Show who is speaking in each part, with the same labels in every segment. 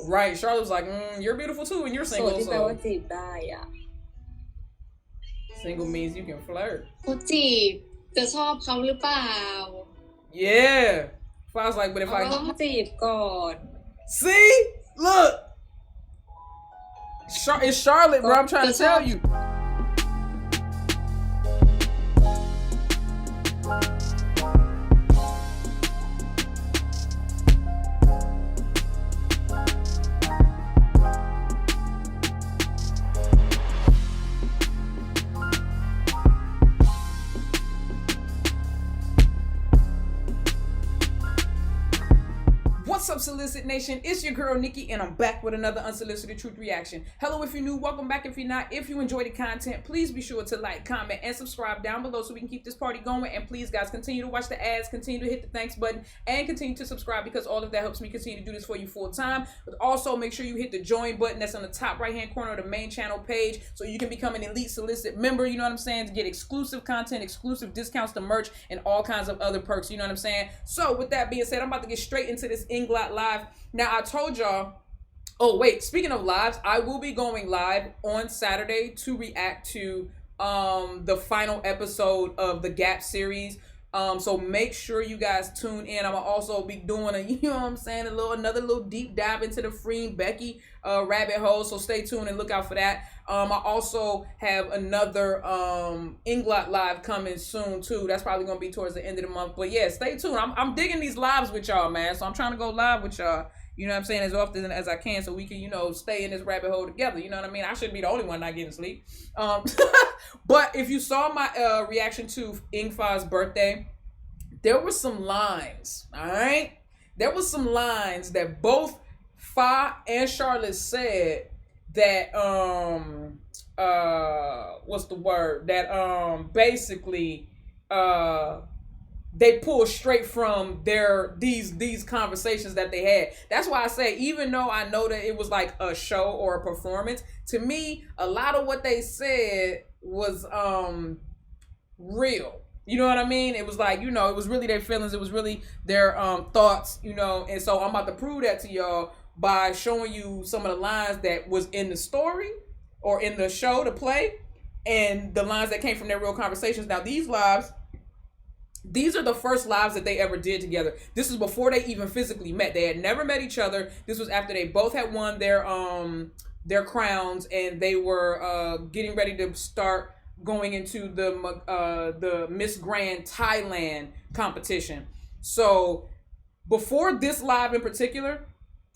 Speaker 1: Right. Charlotte was like, you're beautiful too, and you're
Speaker 2: โสด
Speaker 1: single.
Speaker 2: ที่แปลว่า
Speaker 1: So
Speaker 2: จีบได้อ่ะ
Speaker 1: single means you can flirt.
Speaker 3: เขาจีบจะชอบเขาหรือเปล่า
Speaker 1: Yeah. If I was like, but if
Speaker 2: เราต้อง
Speaker 1: I
Speaker 2: จีบก่อน
Speaker 1: see, look, it's Charlotte, bro. I'm trying to tell you. What's up, Solicit Nation? It's your girl, Nikki, and I'm back with another Unsolicited Truth Reaction. Hello if you're new, welcome back if you're not. If you enjoy the content, please be sure to like, comment, and subscribe down below so we can keep this party going. And please, guys, continue to watch the ads, continue to hit the thanks button, and continue to subscribe because all of that helps me continue to do this for you full time. But also, make sure you hit the join button that's on the top right-hand corner of the main channel page so you can become an elite Solicit member, you know what I'm saying, to get exclusive content, exclusive discounts to merch, and all kinds of other perks, you know what I'm saying? So, with that being said, I'm about to get straight into this Englot live. Now, I told y'all, oh wait, speaking of lives, I will be going live on Saturday to react to the final episode of the Gap series. So make sure you guys tune in. I'm gonna also be doing you know what I'm saying, another little deep dive into the freeing Becky rabbit hole. So stay tuned and look out for that. I also have another Englot live coming soon too. That's probably gonna be towards the end of the month. But yeah, stay tuned. I'm digging these lives with y'all, man. So I'm trying to go live with y'all. You know what I'm saying, as often as I can, so we can, you know, stay in this rabbit hole together. You know what I mean? I shouldn't be the only one not getting sleep. But if you saw my reaction to Ingfa's birthday, there were some lines, all right? There was some lines that both Fa and Charlotte said that, what's the word? That, basically, they pull straight from these conversations that they had. That's why I say, even though I know that it was like a show or a performance, to me, a lot of what they said was real. You know what I mean? It was like, you know, it was really their feelings. It was really their thoughts, you know. And so I'm about to prove that to y'all by showing you some of the lines that was in the story or in the show, the play, and the lines that came from their real conversations. Now, these lives, these are the first lives that they ever did together. This is before they even physically met. They had never met each other. This was after they both had won their crowns, and they were getting ready to start going into the Miss Grand Thailand competition. So before this live in particular,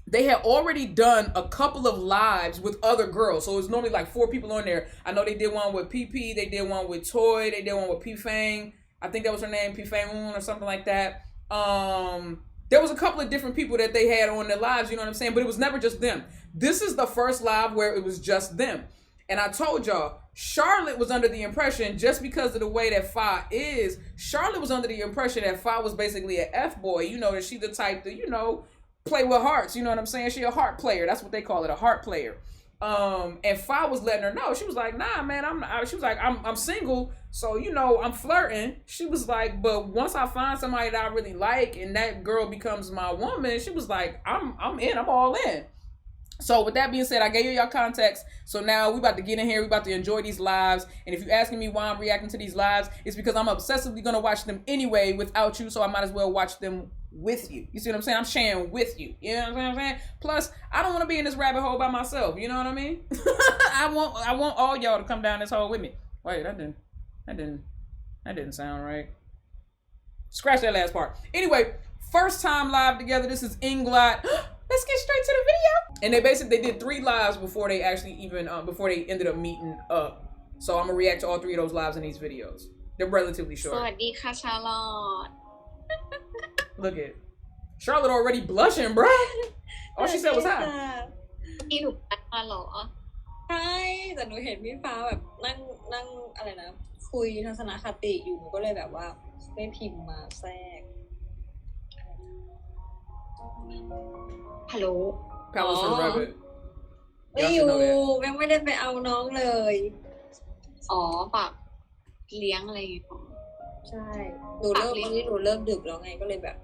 Speaker 1: they had already done a couple of lives with other girls. So it was normally like 4 people on there. I know they did one with PP, they did one with Toy, they did one with P Fang. I think that was her name, P Fang Moon or something like that. There was a couple of different people that they had on their lives, you know what I'm saying? But it was never just them. This is the first live where it was just them. And I told y'all, Charlotte was under the impression, just because of the way that Fa is, Charlotte was under the impression that Fa was basically an F-boy. You know, that she's the type to, you know, play with hearts. You know what I'm saying? She a heart player. That's what they call it, a heart player. And Fa was letting her know. She was like, nah, man, she was like, I'm single, so, you know, I'm flirting. She was like, but once I find somebody that I really like and that girl becomes my woman, she was like, I'm in, I'm all in. So with that being said, I gave you y'all context. So now we about to get in here. We about to enjoy these lives. And if you're asking me why I'm reacting to these lives, it's because I'm obsessively going to watch them anyway without you. So I might as well watch them with you. You see what I'm saying? I'm sharing with you. You know what I'm saying? Plus, I don't want to be in this rabbit hole by myself. You know what I mean? I want all y'all to come down this hole with me. Wait, that didn't sound right. Scratch that last part. Anyway, first time live together. This is Englot. Let's get straight to the video. And they did 3 lives before they actually even before they ended up meeting up. So I'm gonna react to all 3 of those lives in these videos. They're relatively short.
Speaker 3: สวัสดีค่ะชาลอต
Speaker 1: Look at Charlotte already blushing, bro. All she said was hi.
Speaker 3: พี่หนูมาเหรอ
Speaker 2: ใช่แต่หนูเห็นพี่ฟ้าแบบนั่งอะไรนะคุยทัศนคติอยู่หนูก็เลยแบบว่าไม่พิมพ์มาแทรก
Speaker 3: ฮัลโหล
Speaker 1: Palestine Rabbit.
Speaker 2: ไม่อยู่ยังไม่ได้ไปเอาน้องเลย
Speaker 3: อ๋อฝากเลี้ยงอะไรอย่างเงี้ย
Speaker 2: ใช่หนูเลิกดึกแล้วไงก็เลยแบบ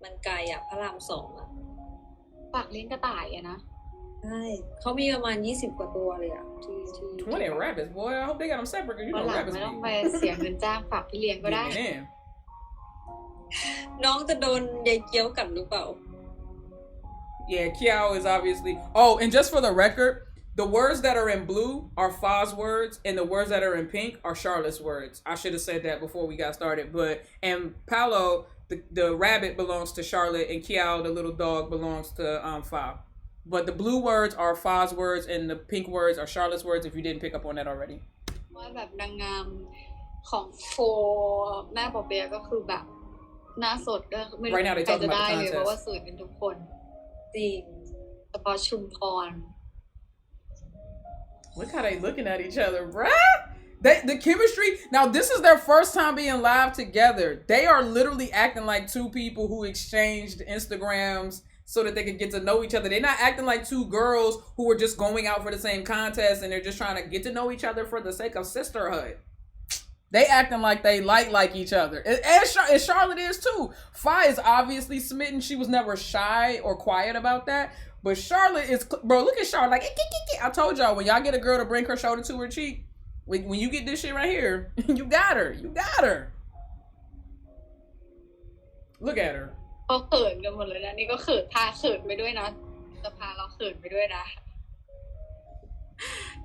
Speaker 2: มันไกลอ่ะพระราม 2อ่ะ
Speaker 3: ฝากเลี้ยงกระต่ายอะนะ
Speaker 2: ใช่เขามีประมาณ20 กว่าตัวเลยอะที่
Speaker 1: 20 rabbits, boy. I hope they got them separate because you
Speaker 3: วัน
Speaker 1: know
Speaker 3: หลัง
Speaker 1: rabbits
Speaker 3: ไม่ต้อง
Speaker 1: be
Speaker 3: ไปเสียเงินจ้างฝากพี่เลี้ยงก็ได้
Speaker 1: getting in.
Speaker 2: น้องจะโดนยายเกี้ยวกัดหรือเปล่า
Speaker 1: Yeah, Kiao is obviously. Oh, and just for the record, the words that are in blue are Fa's words, and the words that are in pink are Charlotte's words. I should have said that before we got started. But and Paolo, the rabbit belongs to Charlotte, and Kiao, the little dog, belongs to Fa. But the blue words are Fa's words, and the pink words are Charlotte's words. If you didn't pick up on that already.
Speaker 3: ว่าแบบนางงามของโฟแม่ปอเปียก็คือแบบหน้าสดก็ไม่รู้
Speaker 1: Right now they
Speaker 3: ใคร
Speaker 1: talking
Speaker 3: จะ
Speaker 1: about
Speaker 3: ได้
Speaker 1: the
Speaker 3: เลยเพราะว่า
Speaker 1: contest.
Speaker 3: สวยเป็นทุกคน
Speaker 2: จริง
Speaker 3: เฉพาะชุมพร
Speaker 1: Look how they looking at each other, bruh. The chemistry. Now this is their first time being live together. They are literally acting like two people who exchanged Instagrams so that they could get to know each other. They're not acting like two girls who are just going out for the same contest and they're just trying to get to know each other for the sake of sisterhood. They acting like they like each other. And Charlotte is too. Fi is obviously smitten. She was never shy or quiet about that. But Charlotte is, bro, look at Charlotte. Like, I told y'all, when y'all get a girl to bring her shoulder to her cheek, when you get this shit right here, you got her. You got her. Look at her.
Speaker 3: เขาเขินกันหมดเลยนะนี่ก็เขินพาเขินไปด้วยนะจะพาเราเขินไปด้วยนะ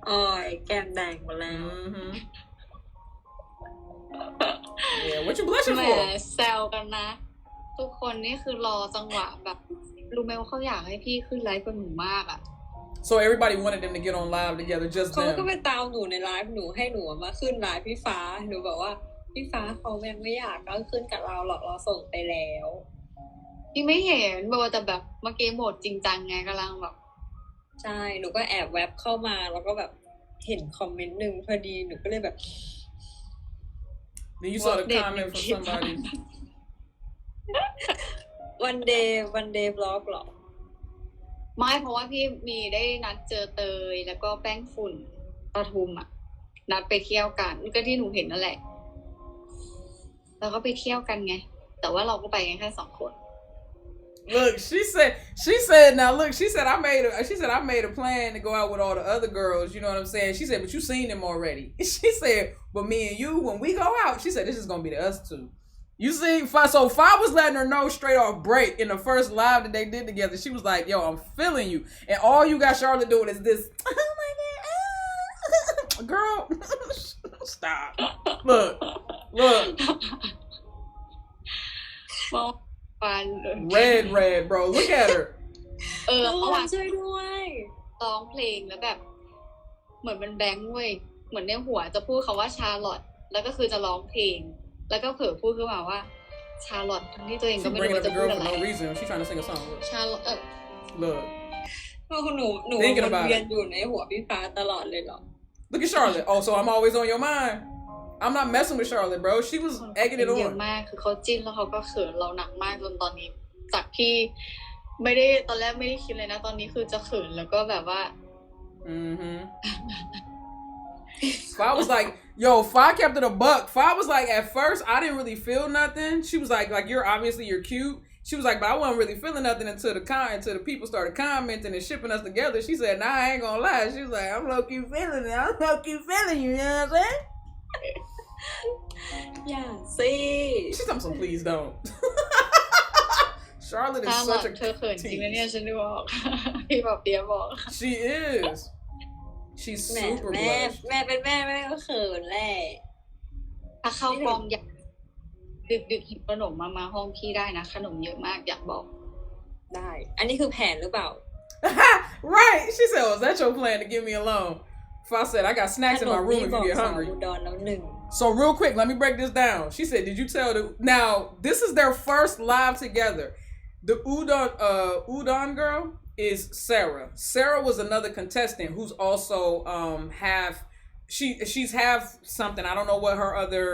Speaker 2: โอ้ยแก้มแดงหมดแล้ว
Speaker 1: Mm-hmm. Yeah, what you blushing
Speaker 3: แหม
Speaker 1: for?
Speaker 3: แซวกันนะ ทุกคนนี่คือรอจังหวะแบบรู้ไหมว่าเขาอยากให้พี่ขึ้นไลฟ์กับหนูมากอ่ะ
Speaker 1: So everybody wanted them to get on live together, just
Speaker 2: เขาก็
Speaker 1: them.
Speaker 2: ไปตามหนูในไลฟ์หนูให้หนูมาขึ้นไลฟ์พี่ฟ้าหนูบอกว่าพี่ฟ้าเขายังไม่อยากก็ขึ้นกับเราหรอกเราส่งไปแล้ว
Speaker 3: พี่ไม่เห็นบอกว่าแต่แบบเมื่อกี้โหมดจริงจังไงกำลังแบบ
Speaker 2: ใช่หนูก็แอบแว็บเข้ามาแล้วก็แบบเห็นคอมเมนต์หนึ่งพอดีหนูก็เลยแบบ
Speaker 1: Then you saw the comment from somebody.
Speaker 2: วันเดย์บล็อกหรอ
Speaker 3: ไม่เพราะว่าพี่มีได้นัดเจอเตยแล้วก็แป้งฝุ่นปทุมอ่ะนัดไปเที่ยวกันก็ที่หนูเห็นนั่นแหละแล้วก็ไปเที่ยวกันไงแต่ว่าเราก็ไปกันแค่2 คน
Speaker 1: Look, she said now look, she said I made a plan to go out with all the other girls, you know what I'm saying? She said, but you seen them already. She said, but me and you, when we go out, she said this is gonna be us two. You see, so Fi was letting her know straight off break in the first live that they did together. She was like, yo, I'm feeling you. And all you got Charlotte doing is this, oh my god, girl, stop. Look.
Speaker 3: มองฟัน
Speaker 1: Red, bro. Look at her.
Speaker 3: เมื่อวาน
Speaker 2: ช่วยด้วย
Speaker 3: ร้องเพลงแล้วแบบเหมือนมันแบงค์เว้ยเหมือนในหัวจะพูดคำว่าชาร์ลอตแล้วก็คือจะร้องเพลงแล้วก็เผลอพูดขึ้นมาว่าชาร์ลอตทั้งที่ตัวเอง
Speaker 1: She
Speaker 3: ก็ไม่รู้
Speaker 1: bringing up
Speaker 3: ว่า
Speaker 1: the
Speaker 3: จะพู
Speaker 1: girl
Speaker 3: ด
Speaker 1: for
Speaker 3: อะไร
Speaker 1: no reason. She trying to sing a song.
Speaker 3: ชาร์ลอต
Speaker 1: Look.
Speaker 2: หนู
Speaker 1: Thinking
Speaker 2: วน
Speaker 1: about
Speaker 2: เวียน
Speaker 1: it.
Speaker 2: อยู่ในหัวพี่ฟ้าตลอดเลยเหรอ
Speaker 1: Look at Charlotte. Oh, so I'm always on your mind. I'm not messing with Charlotte, bro. She was egging it
Speaker 3: เยอะ
Speaker 1: on.
Speaker 3: มากคือเขาจิ้นแล้วเขาก็เขินเราหนักมากจนตอนนี้จากที่ไม่ได้ตอนแรกไม่ได้คิดเลยนะตอนนี้คือจะเขินแล้วก็แบบว่า
Speaker 1: Mm-hmm. Fa was like, yo, Fa kept it a buck. Fa was like, at first, I didn't really feel nothing. She was like you're cute. She was like, but I wasn't really feeling nothing until the people started commenting and shipping us together. She said, nah, I ain't gonna lie. She was like, I'm low-key feeling it. I'm low-key feeling you, you know what I'm saying?
Speaker 2: อย่าสิ
Speaker 1: She's talking some please don't. Charlotte
Speaker 3: ถ้า
Speaker 1: is
Speaker 3: หลอ
Speaker 1: such
Speaker 3: ด
Speaker 1: a
Speaker 3: เธอเขินจริงนะเนี่ยฉันดูออก พี่บอกเปียบอก
Speaker 1: She is. She's
Speaker 2: แม่
Speaker 1: super
Speaker 2: แม่
Speaker 1: blushed.
Speaker 2: แม่เป็นแม่ก็เขินแหละ
Speaker 3: ถ้าเข้ากองอยากดึกหิบขนมมาห้องพี่ได้นะขนมเยอะมากอยากบอก
Speaker 2: ได้ อันนี้คือแผนหรือเปล่า
Speaker 1: Right. She said, oh, is that your plan to get me alone? Fa said, I got snacks in my room if you get
Speaker 2: สาว
Speaker 1: hungry.
Speaker 2: อุดรแล้วหนึ่ง
Speaker 1: So real quick, let me break this down. She said, did you tell now this is their first live together. The udon girl is Sarah. Sarah was another contestant who's also she's half something. I don't know what her other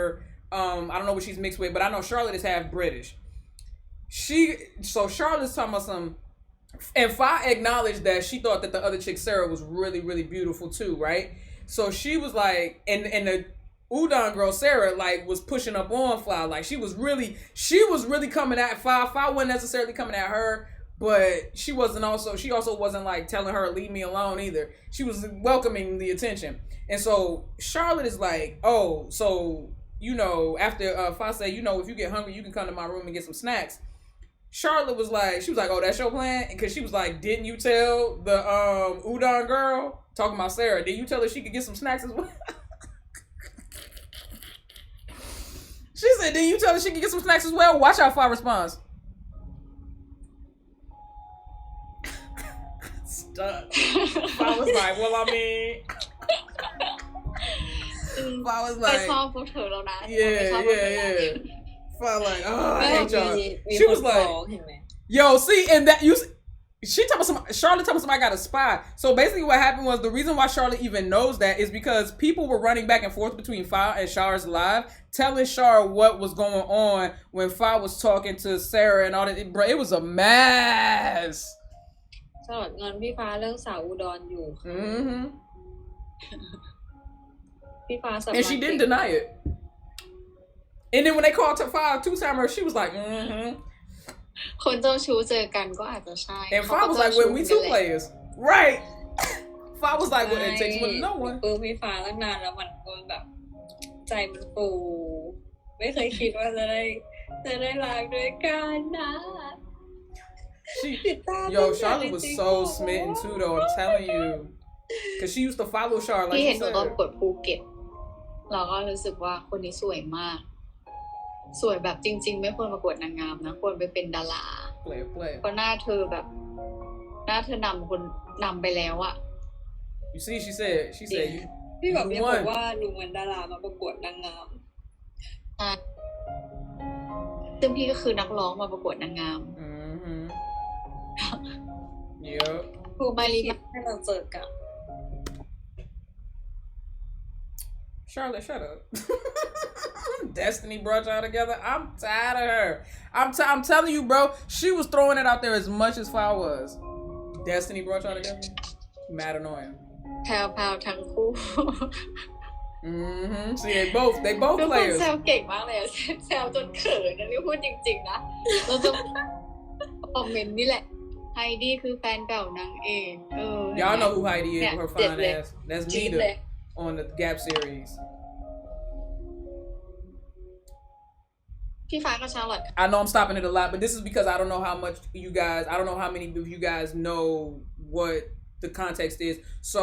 Speaker 1: I don't know what she's mixed with, but I know Charlotte is half British. Charlotte's talking about some, and Fa acknowledged that she thought that the other chick Sarah was really, really beautiful too, right? So she was like, and the udon girl Sarah like was pushing up on Fa, like she was really coming at Fa. Fa wasn't necessarily coming at her. but she also wasn't like telling her leave me alone either. She was welcoming the attention. And so Charlotte is like, oh, so after Fa said, if you get hungry, you can come to my room and get some snacks. Charlotte was like, oh, that's your plan? Because she was like, didn't you tell the udon girl, talking about Sarah, did you tell her she could get some snacks as well? She said, did you tell her she could get some snacks as well? Watch how Fa responds. Stuck. Fa was like, well, I mean... Fa was like...
Speaker 3: ชอบพวกเธอแล้วนะ
Speaker 1: Yeah. Fa like, oh, I hate y'all.
Speaker 2: มี
Speaker 1: She
Speaker 2: คน
Speaker 1: was
Speaker 2: ฟ้
Speaker 1: like,
Speaker 2: องเห็นไหม
Speaker 1: yo, see, and that Charlotte told me somebody got a spy. So basically what happened was the reason why Charlotte even knows that is because people were running back and forth between Fa and Char's live, telling Char what was going on when Fa was talking to Sarah and all that. Bro, it was a mess.
Speaker 2: ชาลอตงอนพี่ฟ้าเรื่องสาวอุดรอยู่
Speaker 1: Mm-hmm.
Speaker 2: พี่ฟ้าสับ
Speaker 1: And she didn't deny it. And then when they called to Fa two-timer, she was like, mm-hmm.
Speaker 3: คนเจ้าชู้เจอกันก็อาจจะใช่
Speaker 1: And Fa was like, well, we two players. Right. Fa was like, well, it takes one to know one.
Speaker 2: ปื้มพี่ฟ้าตั้งนานแล้วมันก็แบบใจมันฟูไม่เคยคิดว่าจะได้รักด้วยกันนะ
Speaker 1: Charlotte was so smitten too, though. I'm telling you, because she used to follow Char, like
Speaker 3: ที่
Speaker 1: she
Speaker 3: เห็นหนูตอน
Speaker 1: said.
Speaker 3: เปิดภูเก็ตเราก็รู้สึกว่าคนนี้สวยมาก สวยแบบจริงๆไม่ควรประกวดนางงามนะควรไปเป็นดารา
Speaker 1: Play.
Speaker 3: เพราะหน้าเธอนำคนนำไปแล้วอะ
Speaker 1: You see, she said, you
Speaker 2: พี่แบบยังบ
Speaker 1: won.
Speaker 2: อกว่าหนูเหมือนดารามาประกวดนางงาม
Speaker 3: ซึ่งพี่ก็คือนักร้องมาประกวดนางงาม
Speaker 1: Mm-hmm. Yep.
Speaker 3: ครูมารี
Speaker 2: ให้เราเจอกัน
Speaker 1: Charlotte, shut up. Destiny brought y'all together. I'm tired of her. I'm telling you, bro. She was throwing it out there as much as Fa was. Destiny brought y'all together. Mad annoying.
Speaker 3: แพรวทั้งคู่
Speaker 1: Mm-hmm. See, they both
Speaker 3: ทุกคน
Speaker 1: players.
Speaker 3: แซวเก่งมากเลยอะแซวจนเขินนะนี่พูดจริงๆนะเราจะคอมเมนต์นี่แหละไฮดี้คือแฟนเก่านางเอก
Speaker 1: Y'all know who Heidi is, her fine
Speaker 3: Definitely.
Speaker 1: ass. That's
Speaker 3: จี๊ด
Speaker 1: Nita
Speaker 3: เลย
Speaker 1: on the Gap series.
Speaker 3: พี่ฟ้ากับชาร์ลอต
Speaker 1: I know I'm stopping it a lot, but this is because I don't know how many of you guys know what the context is. So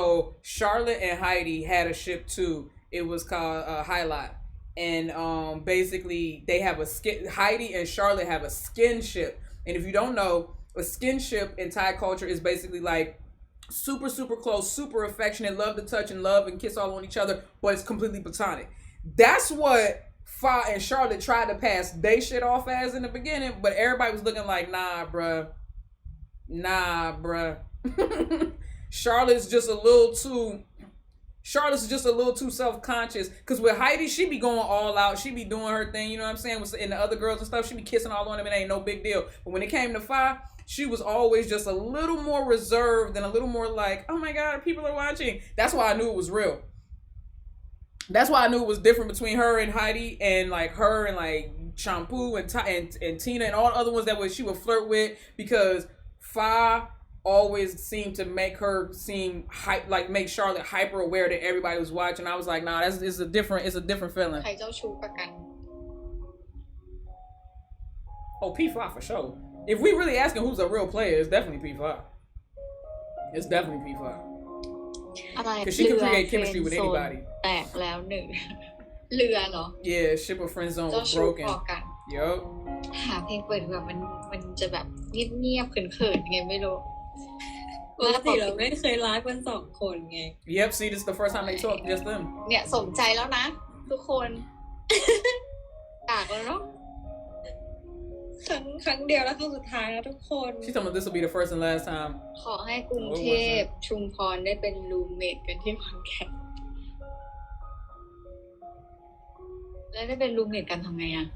Speaker 1: Charlotte and Heidi had a ship too. It was called Highlight. And basically they have Heidi and Charlotte have a skinship. And if you don't know, a skinship in Thai culture is basically like super, super close, super affectionate, love to touch and love and kiss all on each other, but it's completely platonic. That's what Fa and Charlotte tried to pass they shit off as in the beginning, but everybody was looking like, nah, bruh. Charlotte's just a little too self-conscious. Because with Heidi, she be going all out. She be doing her thing, you know what I'm saying? And the other girls and stuff, she be kissing all on them. It ain't no big deal. But when it came to Fa, she was always just a little more reserved and a little more like, oh my God, people are watching. That's why I knew it was real. That's why I knew it was different between her and Heidi and like her and like Shampoo and Tina and all the other ones that she would flirt with, because Fa always seemed to make her seem make Charlotte hyper aware that everybody was watching. I was like, nah, it's a different feeling.
Speaker 3: ใครเจ้าชู้กว่ากัน
Speaker 1: Oh, P5 for sure. If we really asking who's a real player, it's definitely P5. It's definitely P5.
Speaker 3: อะไร
Speaker 1: Because she can create chemistry with anybody.
Speaker 3: แตกแล้วหนึ่ง เรือเหรอ
Speaker 1: Yeah, ship of friend zone
Speaker 3: เจ้า
Speaker 1: was
Speaker 3: ชู้
Speaker 1: broken.
Speaker 3: พอกัน
Speaker 1: Yup.
Speaker 3: หาเพลงเปิดแบบมันจะแบบเงียบๆเขินๆไงไม่รู้
Speaker 2: ปกติเราไม่เคยรักกันสองคนไง
Speaker 1: Yep, see, this is the first time they talk, just them.
Speaker 3: เนี่ยสมใจแล้วนะ ทุกคน ตากแล้วเนาะ
Speaker 2: ครั้งเดียวแล้วครั้งสุดท้ายแล้วทุกคน
Speaker 1: She told me this will be the first and last time.
Speaker 3: ขอให้กรุงเทพชุมพรได้เป็นรูมเมทกันที่ขอนแก่นแล้วได้เป็นรูมเมทกันทำไงอะ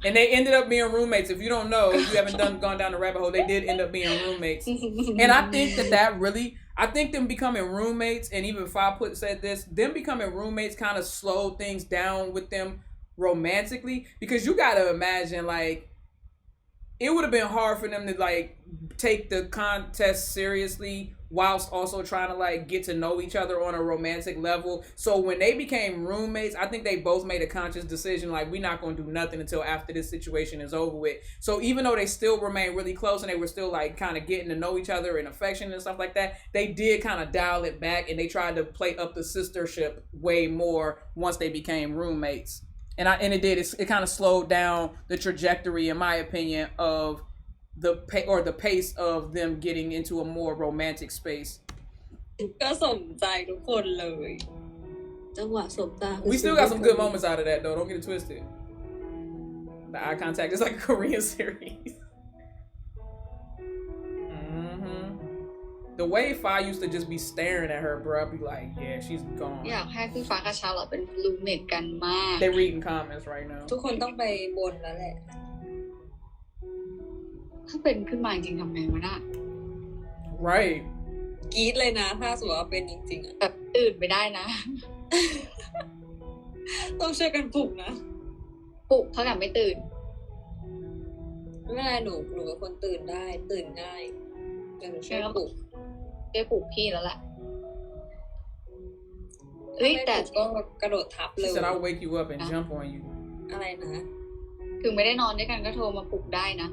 Speaker 1: And they ended up being roommates. If you don't know, if you haven't gone down the rabbit hole, they did end up being roommates. And I think I think them becoming roommates, and even Fa said this, them becoming roommates kind of slowed things down with them romantically, because you gotta imagine, like, it would have been hard for them to like take the contest seriously whilst also trying to like get to know each other on a romantic level. So when they became roommates, I think they both made a conscious decision like, we're not going to do nothing until after this situation is over with. So even though they still remained really close and they were still like kind of getting to know each other and affection and stuff like that, they did kind of dial it back and they tried to play up the sistership way more once they became roommates. And it kind of slowed down the trajectory, in my opinion, of the pace of them getting into a more romantic space.
Speaker 2: ก็สมใจทุกคนเลยจังหวะสบตา
Speaker 1: We still got some good moments out of that though. Don't get it twisted. The eye contact is like a Korean series. The way Fa used to just be staring at her, bro, I'd be like, yeah, she's gone.
Speaker 3: อยากให้พี่ฟ้ากับชาลอตเป็นรูมเมทกันมาก
Speaker 1: They reading comments right now.
Speaker 2: ทุกคนต้องไปบนแล้วแหละ
Speaker 3: ถ้าเป็นขึ้นมาจริงทำไงวะน่ะ
Speaker 1: Right.
Speaker 2: กรี๊ดเลยนะถ้าสมมติว่าเป็นจริงๆอ่ะ
Speaker 3: แบบตื่นไม่ได้นะ
Speaker 2: ต้องช่วยกันปลุกนะ
Speaker 3: ปลุกเท่ากับไม่ตื่น
Speaker 2: ไม่เป็นไรหนูเป็นคนตื่นได้ตื่นง่ายแต่หนูช่วยปลุก
Speaker 3: ได้ปลุกพี่แล้วแหละเฮ้ยแต่
Speaker 2: ก็กระโดดทับเล
Speaker 1: She
Speaker 2: ย
Speaker 1: said I'll wake you up and jump on you.
Speaker 2: อะไรนะ
Speaker 3: ถึงไม่ได้นอนด้วยกันก็โทรมาปลุกได้นะ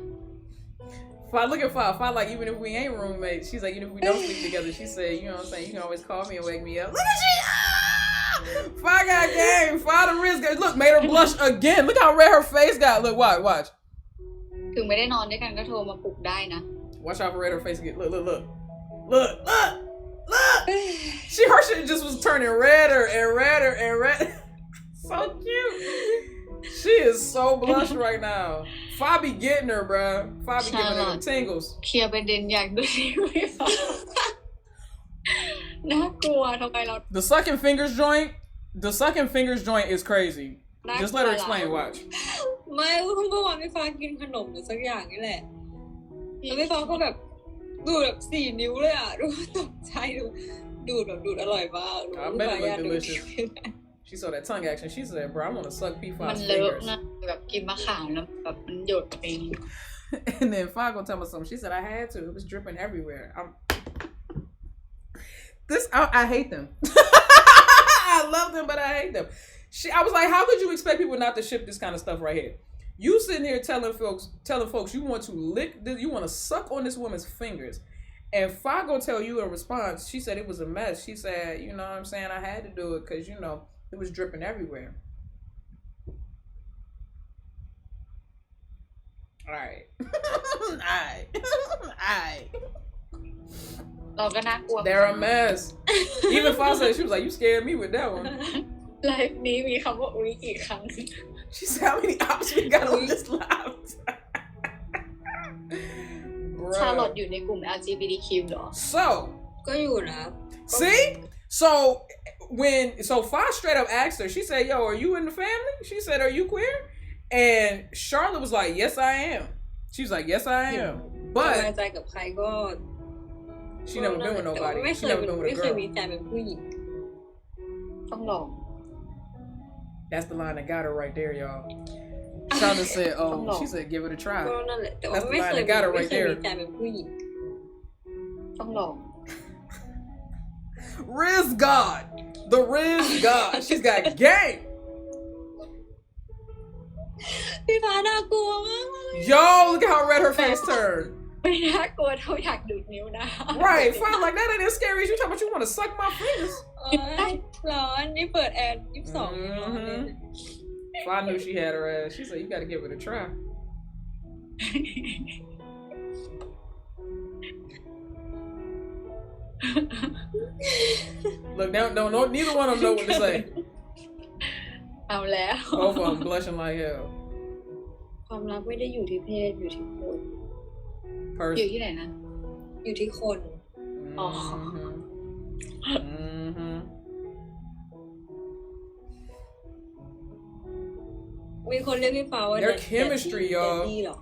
Speaker 1: Fa, look at Fa. Fa, like, even if we ain't roommates, she's like, even if we don't sleep together, she said, you know what I'm saying, you can always call me and wake me up. Look at she! Ah! Fa got game. Fa the wrist got, look, made her blush again. Look how red her face got. Look, watch.
Speaker 3: ถึงไม่ได้นอนด้วยกันก็โทรมาปลุกได้นะ
Speaker 1: Watch how red her face get. Look. Her shit just was turning redder and redder and redder. So cute. She is so blush right now. Fa be getting her, bruh. Fa be giving her the tingles.
Speaker 3: เคลียร์ประเด็นอยากดูทีวีฟ้า น่ากลัวทำไมเรา
Speaker 1: The sucking fingers joint is crazy. Just let her explain. Watch.
Speaker 2: ไม่เมื่อวานพี่ฟ้ากินขนมหรือสักอย่างนี่แหละแล้วพี่ฟ้าก็แบบดูดแบบ4 นิ้วเลยอ่ะดูตกใจดูดอร่อยมาก
Speaker 1: I bet it looked delicious. She saw that tongue action. She said, bro, I want to suck
Speaker 3: มัน
Speaker 1: P5's
Speaker 3: เลอะ
Speaker 1: fingers.
Speaker 3: นะแบบกินมะขามแล้วแบบมันหยดเอง
Speaker 1: And then Fa gonna tell me something. She said, I had to. It was dripping everywhere. I hate them. I love them, but I hate them. I was like, how could you expect people not to ship this kind of stuff right here? You sitting here telling folks you want to lick this, you want to suck on this woman's fingers. And Fa gonna tell you in response, she said it was a mess. She said, you know what I'm saying, I had to do it because, you know, it was dripping everywhere. Alright. Alright.
Speaker 3: เราก็น่ากลัว
Speaker 1: They're a mess. Even Fa said, she was like, you scared me with that one.
Speaker 3: ไลฟ์นี้มีคำว่าอุ๊ยกี่ครั้ง
Speaker 1: She said, how many options we got on this live?
Speaker 3: ชาลอตอยู่ในกลุ่ม LGBTQ เหรอ
Speaker 1: So
Speaker 2: ก็อยู่นะ
Speaker 1: see? So Fa straight up asked her, she said, yo, are you in the family? She said, are you queer? And Charlotte was like, yes, I am. She was like, yes, I am.
Speaker 2: สบาย
Speaker 1: But
Speaker 2: ใจกับใครก็
Speaker 1: she never been with
Speaker 2: แต่ว่า
Speaker 1: nobody.
Speaker 2: ไม่
Speaker 1: She never been with
Speaker 2: ไม่
Speaker 1: a
Speaker 2: เคย
Speaker 1: girl.
Speaker 2: มีแฟนเป็นผู้หญิง
Speaker 3: ต้องลอง
Speaker 1: That's the line that got her right there, y'all. Charlotte said, oh, she said, give it a
Speaker 2: ก็
Speaker 1: try.
Speaker 2: นั่นแหละแต่ว่า
Speaker 1: That's the
Speaker 2: ไม่เค
Speaker 1: line
Speaker 2: ย
Speaker 1: that got her
Speaker 2: ไม่
Speaker 1: right
Speaker 2: เคยมี
Speaker 1: there.
Speaker 2: แฟนเป็นผู้หญิง
Speaker 3: ต้องลอง
Speaker 1: Riz God. The Riz God. She's got game.
Speaker 2: พี่ฟ้าน่ากลัวมากเลย
Speaker 1: Yo, look at how red her face turned.
Speaker 3: ไม่น่ากลัวเท่าอยากดูดนิ้วนะ
Speaker 1: Right, fine, like that ain't as scary as you talking about you want to suck my fingers.
Speaker 2: ร้อนนี่เปิดแอร์22ยังร้อนเลย
Speaker 1: If I knew she had her ass, she said you gotta give it a try. Look, don't neither one of them know what to say.
Speaker 3: เอาแล้ว
Speaker 1: Both of them blushing like hell.
Speaker 2: ความรักไม่ได้อยู่ที่เพศอยู่ที่คน
Speaker 3: อยู่
Speaker 1: Person.
Speaker 3: ที่ไหนนะ
Speaker 2: อยู่ที่คน มีคนเรียกพี่ฟ้าว่า
Speaker 1: Their chemistry, y'all.
Speaker 2: แดดดี้เหรอ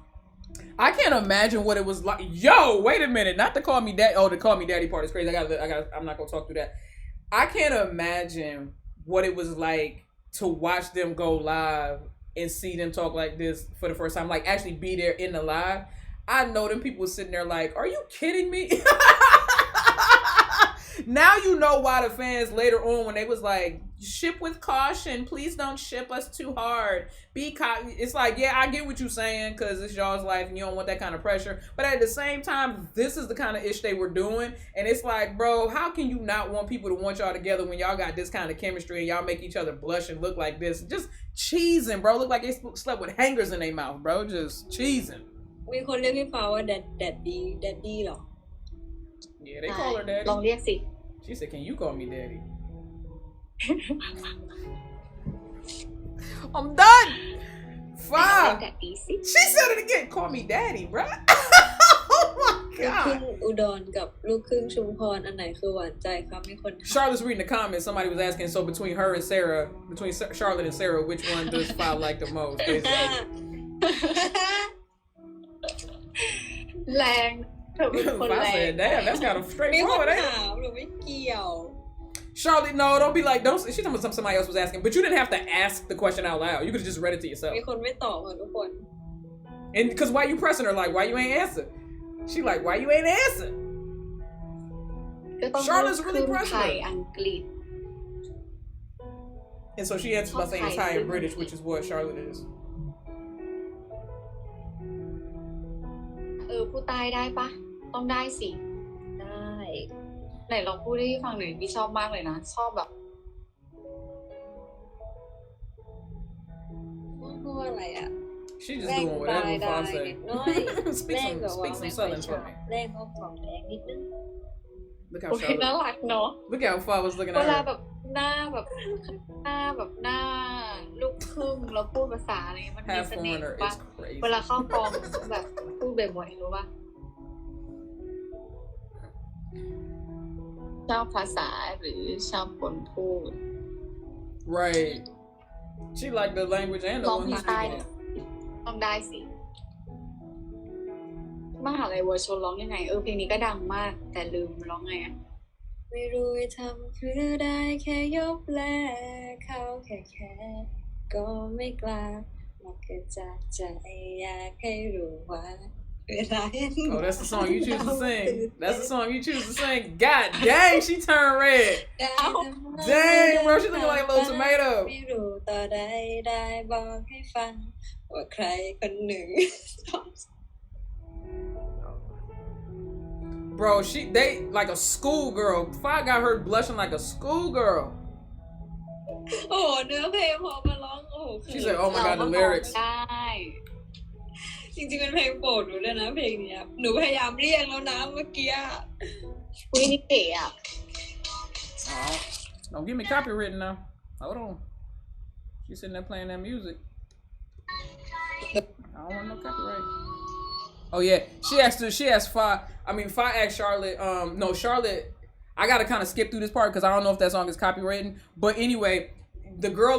Speaker 1: I can't imagine what it was like. Yo, wait a minute. Not to call me daddy. Oh, to call me daddy part is crazy. I'm not gonna talk through that. I can't imagine what it was like to watch them go live and see them talk like this for the first time, like actually be there in the live, I know them people sitting there like, are you kidding me? Now you know why the fans later on, when they was like, ship with caution, please don't ship us too hard, it's like, yeah, I get what you're saying, because it's y'all's life and you don't want that kind of pressure, but at the same time, this is the kind of ish they were doing, and it's like, bro, how can you not want people to want y'all together when y'all got this kind of chemistry and y'all make each other blush and look like this? Just cheesing, bro. Look like they slept with hangers in their mouth, bro. Just cheesing.
Speaker 2: มีคนเรียกพี่ฟ้าว่าแดดดี้หรอ
Speaker 1: Yeah, they call her daddy.
Speaker 3: ลองเรียกสิ
Speaker 1: She said, can you call me daddy? I'm done. 5. She said it again. Call me daddy, bro. Oh my
Speaker 2: ลูกครึ่ง
Speaker 1: god.
Speaker 2: อุดรกับลูกครึ่งชุมพรอันไหนคือหวานใจครับมีคนถาม
Speaker 1: Charlotte's reading the comments. Somebody was asking, so between her and Sarah, between Charlotte and Sarah, which one does File like the most? Basically.
Speaker 3: แรงเธอเป็นคนแรง
Speaker 1: I said, damn, that's kind of
Speaker 2: มีคน
Speaker 1: straightforward, ain't it?
Speaker 2: ถามหนูไม่เกี่ยว
Speaker 1: Charlotte, no, don't be like, don't. She told me somebody else was asking, but you didn't have to ask the question out loud. You could have just read it to yourself.
Speaker 2: มีคนไม่ตอบค่ะทุกคน
Speaker 1: And because why you pressing her? Like, why you ain't answer? She like, why you ain't answer?
Speaker 3: ก็ต้อง
Speaker 1: Charlotte's
Speaker 3: ค
Speaker 1: really
Speaker 3: รึ่ง
Speaker 1: pressing
Speaker 3: ไทย
Speaker 1: her.
Speaker 3: อังกฤษ
Speaker 1: And so she answers by saying Thai and British, which is what Charlotte is.
Speaker 3: พูดใต้ได้ปะต้องได้สิ
Speaker 2: ได้
Speaker 3: ไหนลองพูดให้ฟังหน่อยพี่ชอบมากเลยนะชอบแบบ
Speaker 2: พูดอะไรอ่ะ
Speaker 1: She just doing whatever Fa say.
Speaker 2: น้อย
Speaker 1: speak some Southern for me.
Speaker 2: แรงก็ปรับแรงนิดนึง
Speaker 1: Look
Speaker 3: โอ
Speaker 1: how
Speaker 3: เคน่า
Speaker 1: Charlotte.
Speaker 3: รักเนาะ
Speaker 1: Look how Fa was looking
Speaker 3: เว
Speaker 1: at
Speaker 3: ลา
Speaker 1: her.
Speaker 3: แบบหน้าลูกครึ่งแล้วพูดภาษาอะไรมันมี
Speaker 1: Half
Speaker 3: เสน่ห์
Speaker 1: foreigner
Speaker 3: ปะ
Speaker 1: is crazy.
Speaker 3: เวลาเข้ากองแบบพูดบ่อยๆรู้ปะชอบภาษาหรือชอบคนพูด
Speaker 1: Right. She like the language and the
Speaker 3: ลอง
Speaker 1: one
Speaker 3: เพล
Speaker 1: who's
Speaker 3: งใต้
Speaker 1: speaking it.
Speaker 3: ต้องได้สิมหาลัยเวอร์ชนร้องยังไงเพลงนี้ก็ดังมากแต่ลืมร้องไงอะ
Speaker 2: ไม่รู้จะทำคือได้แค่ยกแลเขาแค่ก็ไม่กล้ามันก็จากใจอยากให้รู้ว่าเวลาเห็น
Speaker 1: Oh, that's the song you choose to sing. That's the song you choose to sing. God dang, she turned red. Dang, bro, she looking like a little tomato.
Speaker 2: ไม่รู้ต่อใดได้บอกให้ฟังว่าใครคนหนึ่ง
Speaker 1: Bro, they like a schoolgirl. Fa got her blushing like a schoolgirl.
Speaker 2: โอ้เนื้อเพลงพอมาร้องโอ้
Speaker 1: She said, oh my god, the lyrics.
Speaker 3: ได้
Speaker 2: จริงๆเป็นเพลงโปรดหนูเลยนะเพลงเนี้ยหนูพยายามเรียกแล้วนะเมื่อกี้
Speaker 3: คุยนี่เก๋อะ
Speaker 1: Oh, don't give me copywritten now. Hold on. She's sitting there playing that music. I don't want no copyright. Oh yeah, she asked Fa. I mean, Fa asked Charlotte. No, Charlotte. I gotta kind of skip through this part because I don't know if that song is copywritten. But anyway, the girl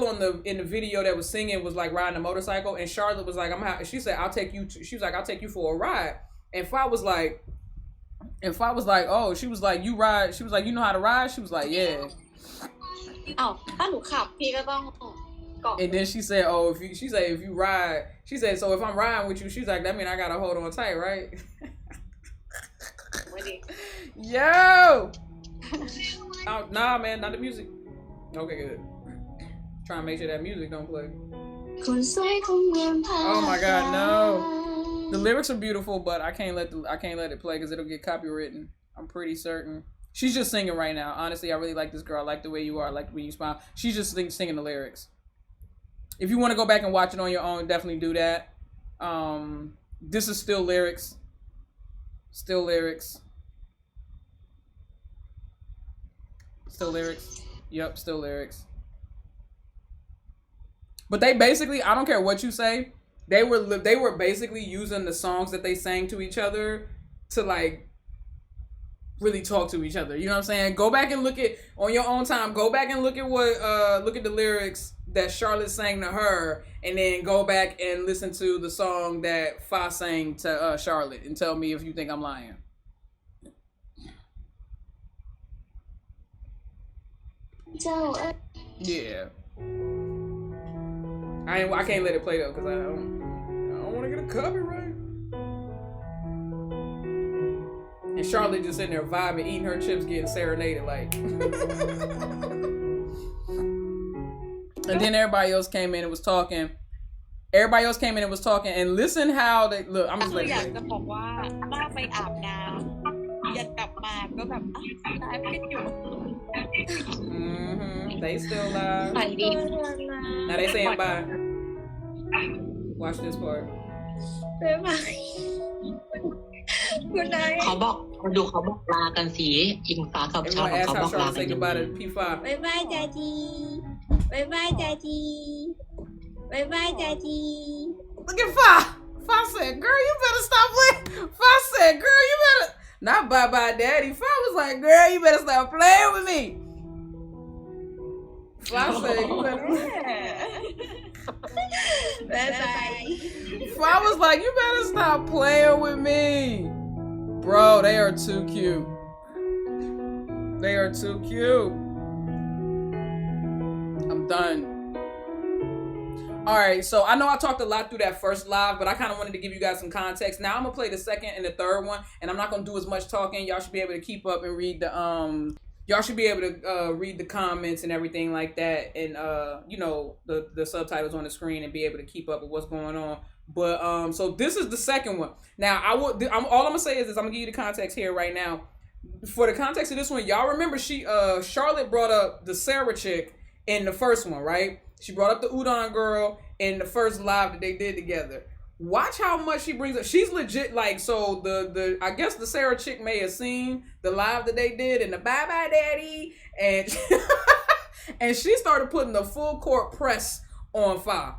Speaker 1: in the video that was singing was like riding a motorcycle, and Charlotte was like, she said, I'll take you. She was like, I'll take you for a ride. And Fa was like, oh, she was like, you ride. She was like, you know how to ride. She was like, yeah.
Speaker 3: อ้าวถ้าหนูขับพี่ก็ต้องเกาะ
Speaker 1: And then she said, oh, if you ride, she said, so if I'm riding with you, she's like, that mean I gotta hold on tight, right?
Speaker 3: ไม่ดี
Speaker 1: Yo! Oh, nah, man, not the music. Okay, good. Trying to make sure that music don't play.
Speaker 3: คนสวยคงเมืองพา
Speaker 1: Oh my god, no. The lyrics are beautiful, but I can't let it play because it'll get copywritten. I'm pretty certain. She's just singing right now. Honestly, I really like this girl. I like the way you are. I like the way you smile. She's just singing the lyrics. If you want to go back and watch it on your own, definitely do that. This is still lyrics. Still lyrics. Still lyrics. Yep, still lyrics. But they basically, I don't care what you say, they were basically using the songs that they sang to each other to like really talk to each other. You know what I'm saying? Go back and look at on your own time. Go back and look at the lyrics that Charlotte sang to her, and then go back and listen to the song that Fa sang to Charlotte, and tell me if you think I'm lying. Yeah. I can't let it play though, because I don't want to get a copyright. And Charlotte just sitting there vibing, eating her chips, getting serenaded like. And then everybody else came in and was talking. And listen how they look. I'm just
Speaker 4: คือ
Speaker 1: letting
Speaker 4: อยาก
Speaker 1: you.
Speaker 4: จะบอกว่าน่าไปอาบน้ำอยากกลับมาก็แบบไลฟ์กันอยู่
Speaker 1: They still live.
Speaker 3: ฝันดี
Speaker 1: Now they saying bye. Watch this part.
Speaker 2: บ๊ายบายคุณนาย
Speaker 5: เขาบอกมาดูเขาบอกลากันสิอิงฟ้ากับชา
Speaker 1: Everyone
Speaker 5: เขา
Speaker 1: asked
Speaker 5: บ
Speaker 1: how
Speaker 5: อกลา
Speaker 1: Charlotte
Speaker 5: กัน
Speaker 1: say
Speaker 5: ยัง
Speaker 1: goodbye
Speaker 5: ไง
Speaker 1: to P5.
Speaker 2: บ๊ายบายจ้าจีบ๊ายบายจ้าจีบ๊ายบายจ้าจี
Speaker 1: Look at Fa. Fa said, girl, you better stop playing. Fa said, girl, you better. Not bye-bye, daddy. Fa was like, girl, you better stop playing with me. Fa said, you better.
Speaker 2: บ๊ายบาย
Speaker 1: Fa was like, you better stop playing with me. Bro, they are too cute. They are too cute. I'm done. Alright, so I know I talked a lot through that first live, but I kind of wanted to give you guys some context. Now I'm going to play the second and the third one, and I'm not going to do as much talking. Y'all should be able to keep up and read the, y'all should be able to read the comments and everything like that, and, you know, the subtitles on the screen and be able to keep up with what's going on. But, so this is the second one. Now, all I'm going to say is this. I'm going to give you the context here right now. For the context of this one, y'all remember Charlotte brought up the Sarah chick in the first one, right? She brought up the Udon girl in the first live that they did together. Watch how much she brings up. She's legit like, so the I guess the Sarah chick may have seen the live that they did and the bye bye daddy, and and she started putting the full court press on Fa.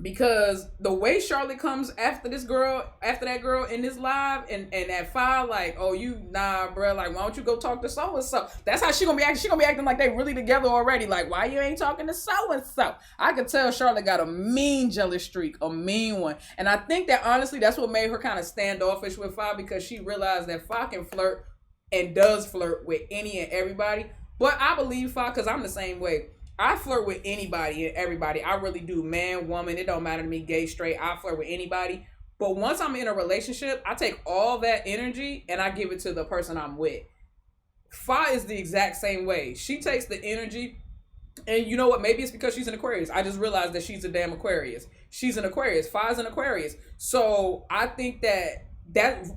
Speaker 1: Because the way Charlotte comes after that girl in this live, and at 5, like, oh, you, nah, bro, like, why don't you go talk to so-and-so? That's how she gonna be acting. She gonna be acting like they really together already. Like, why you ain't talking to so-and-so? I could tell Charlotte got a mean jealous streak, a mean one. And I think that, honestly, that's what made her kind of standoffish with 5, because she realized that 5 can flirt and does flirt with any and everybody. But I believe 5, because I'm the same way. I flirt with anybody and everybody. I really do. Man, woman, it don't matter to me, gay, straight. I flirt with anybody. But once I'm in a relationship, I take all that energy and I give it to the person I'm with. Fa is the exact same way. She takes the energy, and you know what? Maybe it's because she's an Aquarius. I just realized that she's a damn Aquarius. She's an Aquarius. Fa's an Aquarius. So I think that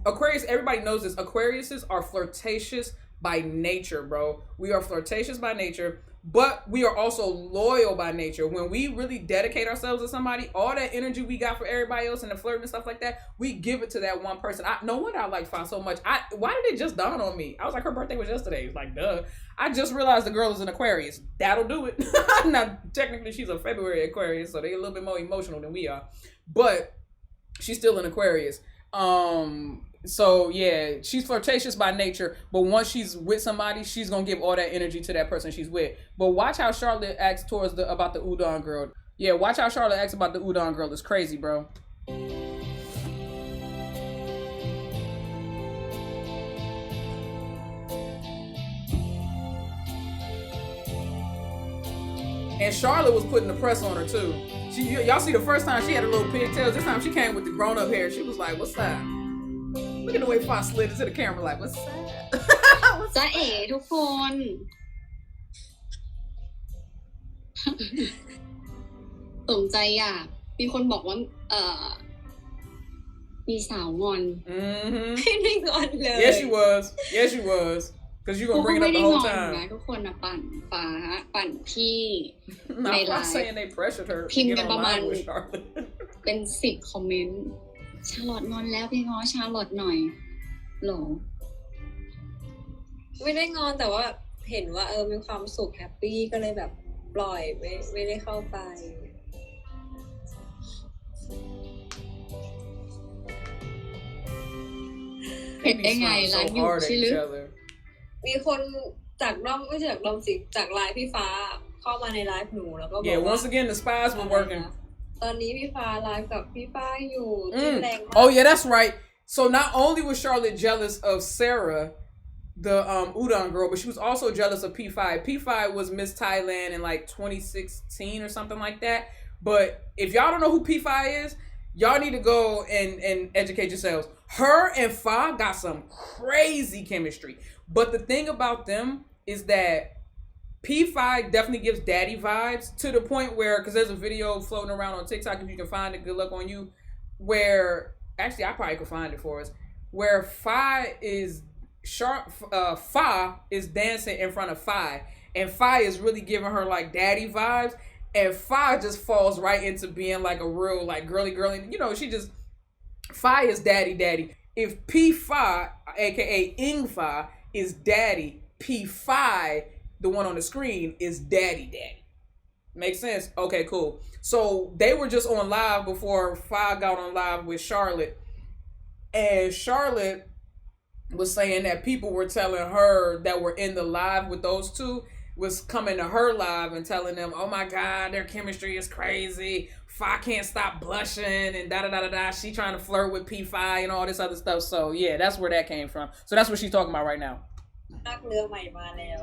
Speaker 1: Aquarius, everybody knows this. Aquariuses are flirtatious by nature, bro. We are flirtatious by nature. But we are also loyal by nature. When we really dedicate ourselves to somebody, all that energy we got for everybody else and the flirting and stuff like that, we give it to that one person. No wonder I like Fa so much. Why did it just dawn on me? I was like, her birthday was yesterday. It's like, duh. I just realized the girl is an Aquarius. That'll do it. Now, technically, she's a February Aquarius, so they're a little bit more emotional than we are. But she's still an Aquarius. So yeah, she's flirtatious by nature, but once she's with somebody, she's gonna give all that energy to that person she's with. But watch how Charlotte acts about the Udon girl. Yeah, watch how Charlotte acts about the Udon girl. It's crazy, bro. And Charlotte was putting the press on her too. Y'all see the first time she had a little pigtails. This time she came with the grown-up hair. She was like, "What's that?" Look at the way Fa slid into the camera like, what's that?
Speaker 3: จ้าเอ๋ทุกคน สมใจอยากมีคนบอกว่ามีสาวงอน
Speaker 2: ไม่ได้งอนเลย
Speaker 1: Yes she was because you gonna bring it up the whole time
Speaker 3: นะทุกคนนะปั่นฟ้าปั่นพี่
Speaker 1: Not
Speaker 3: ในไล
Speaker 1: saying
Speaker 3: ฟ์
Speaker 1: they pressured her
Speaker 3: พิมพ์
Speaker 1: to
Speaker 3: กั
Speaker 1: get
Speaker 3: นประมาณ
Speaker 1: online with Charlotte
Speaker 3: เป็น10 คอมเมนต์ชาร์ลอตงอนแล้วพี่ง้อชาร์ลอตหน่อยหรอ
Speaker 2: ไม่ได้งอนแต่ว่าเห็นว่ามีความสุขแฮปปี้ก็เลยแบบปล่อยไม่ได้เข้าไป
Speaker 3: เห็นได้ไงร้านอยู่ใช่หรือ
Speaker 2: มีคนจากด้อมไม่ใช่จากด้อมสิจากไลฟ์พี่ฟ้าเข้ามาในไลฟ์หนูแล้วก็บอกว่า
Speaker 1: Yeah, once again the spies were working
Speaker 2: ตอนนี้พี่ฟ้าไลฟ์กับพี่ป้ายอยู่จิ้นแรงมาก
Speaker 1: Oh yeah, that's right. So not only was Charlotte jealous of Sarah, the Udon girl, but she was also jealous of P5. P5 was Miss Thailand in like 2016 or something like that. But if y'all don't know who P5 is, y'all need to go and educate yourselves. Her and Fa got some crazy chemistry. But the thing about them is that P5 definitely gives daddy vibes to the point where, because there's a video floating around on TikTok, if you can find it, good luck on you, where, actually I probably could find it for us, where Fa is dancing in front of Fi, and Fi is really giving her like daddy vibes, and Fi just falls right into being like a real like girly, you know, she just, Fi is daddy. If P5, aka Ingfa, is daddy, P5, the one on the screen, is daddy. Makes sense? Okay, cool. So they were just on live before Fi got on live with Charlotte, and Charlotte was saying that people were telling her that were in the live with those two was coming to her live and telling them, oh my God, their chemistry is crazy. Fi can't stop blushing and da-da-da-da-da. She trying to flirt with P5 and all this other stuff. So yeah, that's where that came from. So that's what she's talking about right now.
Speaker 2: นักเรือใหม่มาแล้ว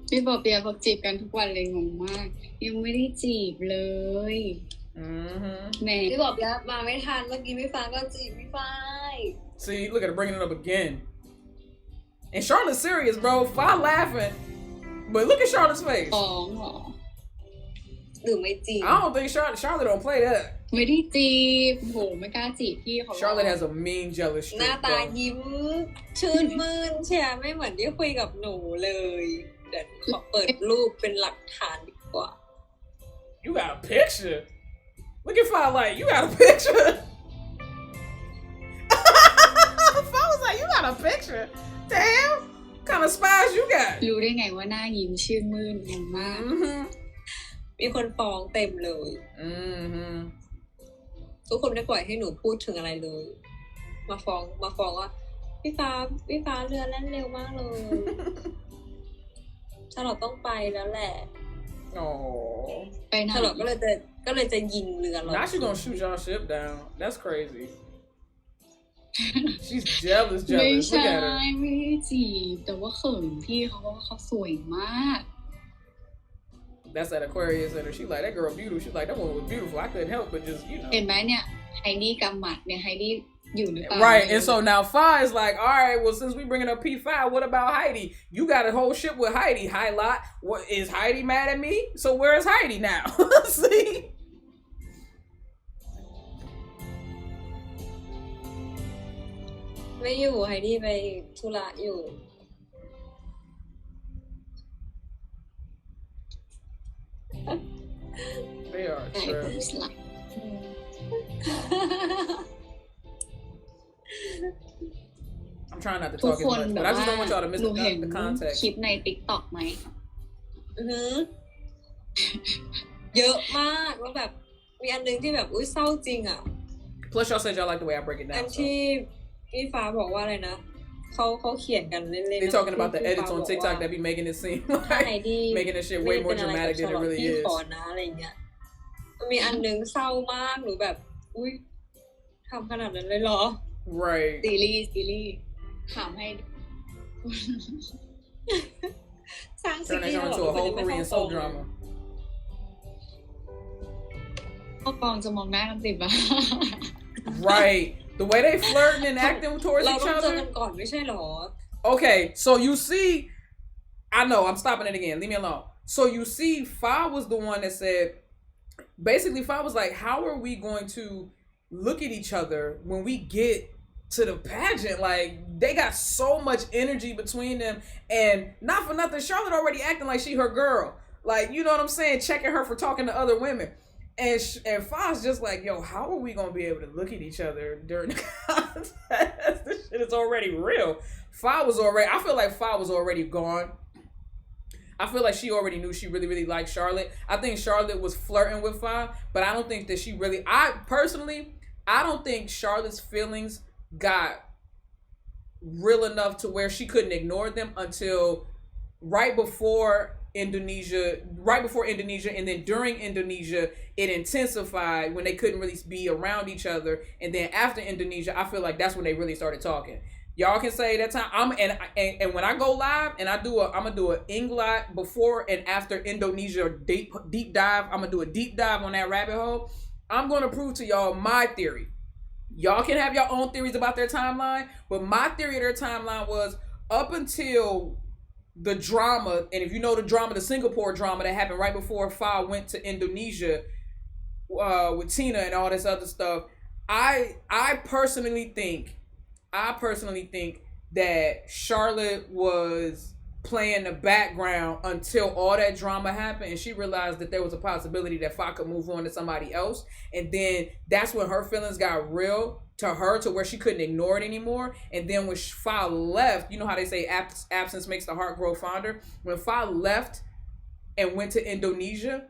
Speaker 3: พี่ปอเปียบอกจีบกันทุกวันเลยงงมาก ยังไม่ได้จีบเลยแหม่
Speaker 2: พี่บอกแล้วมาไม่ทันเมื่อกี้พี่ฟ้าก็จีบพี่ฝ้าย
Speaker 1: See, look at her bringing it up again. And Charlotte's serious, bro. Fi laughing. But look at Charlotte's face.
Speaker 3: ฟ้องเหรอ
Speaker 2: หรือไม่จีบ
Speaker 1: I don't think Charlotte don't play that.
Speaker 3: ไม่ได้จีบโหไม่กล้าจีบพี่เขา
Speaker 1: Charlotte has a mean jealous
Speaker 2: หน้า
Speaker 1: streak,
Speaker 2: ตา
Speaker 1: bro.
Speaker 2: ยิ้มชื่นมื่นเชียร์ไม่เหมือนที่คุยกับหนูเลยเดี๋ยวขอเปิดรูปเป็นหลักฐานดีกว่า
Speaker 1: You got a picture? Look at Fi like, you got a picture? Fi was like, you got a picture? Damn. What kind of spies you got?
Speaker 3: รู้ได้ไงว่าหน้ายิ้มชื่นมื่นงงมาก
Speaker 2: มีคนฟ้องเต็มเลย ทุกคนไม่ปล่อยให้หนูพูดถึงอะไรเลย มาฟ้องว่าพี่ฟ้าเรือแล่นเร็วมากเลยชาลอตต้องไปแล้วแหละ
Speaker 1: Oh.
Speaker 3: ไปไหน
Speaker 2: ชาลอตก็เลยจะยิงเรือเรา
Speaker 1: Now she's gonna shoot y'all ship down. That's crazy. She's jealous.
Speaker 3: ไม่
Speaker 1: Look
Speaker 3: ใช่
Speaker 1: at her.
Speaker 3: ไม่ได้จีบแต่ว่าเขินพี่เขาว่าเขาสวยมาก
Speaker 1: That's at Aquarius Center. She like, that girl beautiful. She's like, that one was beautiful. I couldn't help but just, you know.
Speaker 3: เห็นไหมเนี่ยไฮดี้กำหมัดเนี่ยไฮดี้อยู่หรือเปล่า
Speaker 1: Right, and so now Fi is like, all right, well, since we bringing up P5, what about Heidi? You got a whole ship with Heidi. Hi lot. What is Heidi mad at me? So where is Heidi now? See?
Speaker 2: ไม่อยู่ไฮดี้ไปธุระอยู่
Speaker 1: They are
Speaker 3: ไอ้
Speaker 1: trash.
Speaker 3: สลับ
Speaker 1: I'm trying not to
Speaker 3: ทุก
Speaker 1: talk
Speaker 3: ค
Speaker 1: as
Speaker 3: น
Speaker 1: much,
Speaker 3: แบ
Speaker 1: but
Speaker 3: บ
Speaker 1: I
Speaker 3: ว่า
Speaker 1: just don't want y'all to miss
Speaker 3: หนูเห็น
Speaker 1: the context.
Speaker 3: คลิปใน TikTok ไหม
Speaker 2: เยอะมากแล้วแบบมีอันนึงที่แบบอุ้ยเศร้าจริงอ่ะ
Speaker 1: Plus, y'all said y'all like the way I break it
Speaker 2: อัน
Speaker 1: down. So.
Speaker 2: ที่พี่ฟ้าบอกว่าอะไรนะเขาเขียนกันเล่นๆ
Speaker 1: They talking about the
Speaker 2: พี่
Speaker 1: edits
Speaker 2: ฟ้า
Speaker 1: on
Speaker 2: บอก
Speaker 1: TikTok
Speaker 2: ว่า
Speaker 1: that be making it seem
Speaker 2: ถ้าไหน
Speaker 1: like
Speaker 2: ดี
Speaker 1: making this shit way more dramatic than it really
Speaker 2: พี่
Speaker 1: is.
Speaker 2: ขอนะอะไรเงี้ยมันมีอันนึงเศร้ามากหนูแบบอุ้ยทำขนาดนั้นเลยเหรอ
Speaker 1: Right.
Speaker 3: ซีรีส์ถามให้
Speaker 2: สร้างซี
Speaker 1: Turn
Speaker 2: รี
Speaker 1: that
Speaker 2: ส์
Speaker 1: into a whole Korean soap drama.
Speaker 3: พ่อกองจะมองหน้ากันติดบ้า
Speaker 1: Right. The way they flirting and acting towards
Speaker 2: เรา
Speaker 1: each
Speaker 2: ต้องเจอกั
Speaker 1: other.
Speaker 2: นก่อนไม่ใช่หรอ
Speaker 1: Okay, so you see, I know, I'm stopping it again. Leave me alone. So you see, Fa was the one that said, basically, Fa was like, how are we going to look at each other when we get to the pageant? Like, they got so much energy between them. And not for nothing, Charlotte already acting like she her girl. Like, you know what I'm saying? Checking her for talking to other women. And Fa's just like, yo, how are we going to be able to look at each other during the contest? This shit is already real. I feel like Fa was already gone. I feel like she already knew she really, really liked Charlotte. I think Charlotte was flirting with Fa, but I don't think that she really, I don't think Charlotte's feelings got real enough to where she couldn't ignore them until right before Indonesia, and then during Indonesia, it intensified when they couldn't really be around each other. And then after Indonesia, I feel like that's when they really started talking. Y'all can say that time. And when I go live and I'm gonna do an Englot before and after Indonesia deep dive. I'm gonna do a deep dive on that rabbit hole. I'm gonna prove to y'all my theory. Y'all can have your own theories about their timeline, but my theory of their timeline was up until the drama, and if you know the drama, the Singapore drama that happened right before Fa went to Indonesia with Tina and all this other stuff. I personally think that Charlotte was playing the background until all that drama happened, and she realized that there was a possibility that Fa could move on to somebody else, and then that's when her feelings got real to her, to where she couldn't ignore it anymore. And then when Fa left, you know how they say absence makes the heart grow fonder. When Fa left and went to Indonesia,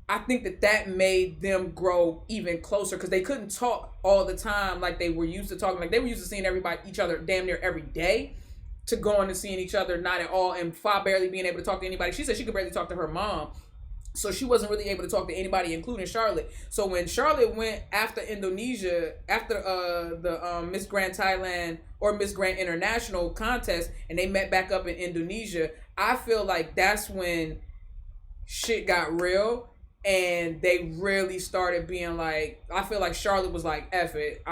Speaker 1: I think that made them grow even closer, because they couldn't talk all the time like they were used to talking. Like they were used to seeing each other damn near every day, to going and seeing each other not at all, and Fa barely being able to talk to anybody. She said she could barely talk to her mom, so she wasn't really able to talk to anybody, including Charlotte. So when Charlotte went after Indonesia, after the Miss Grand Thailand or Miss Grand International contest, and they met back up in Indonesia, I feel like that's when shit got real. And they really started being like, I feel like Charlotte was like, F it,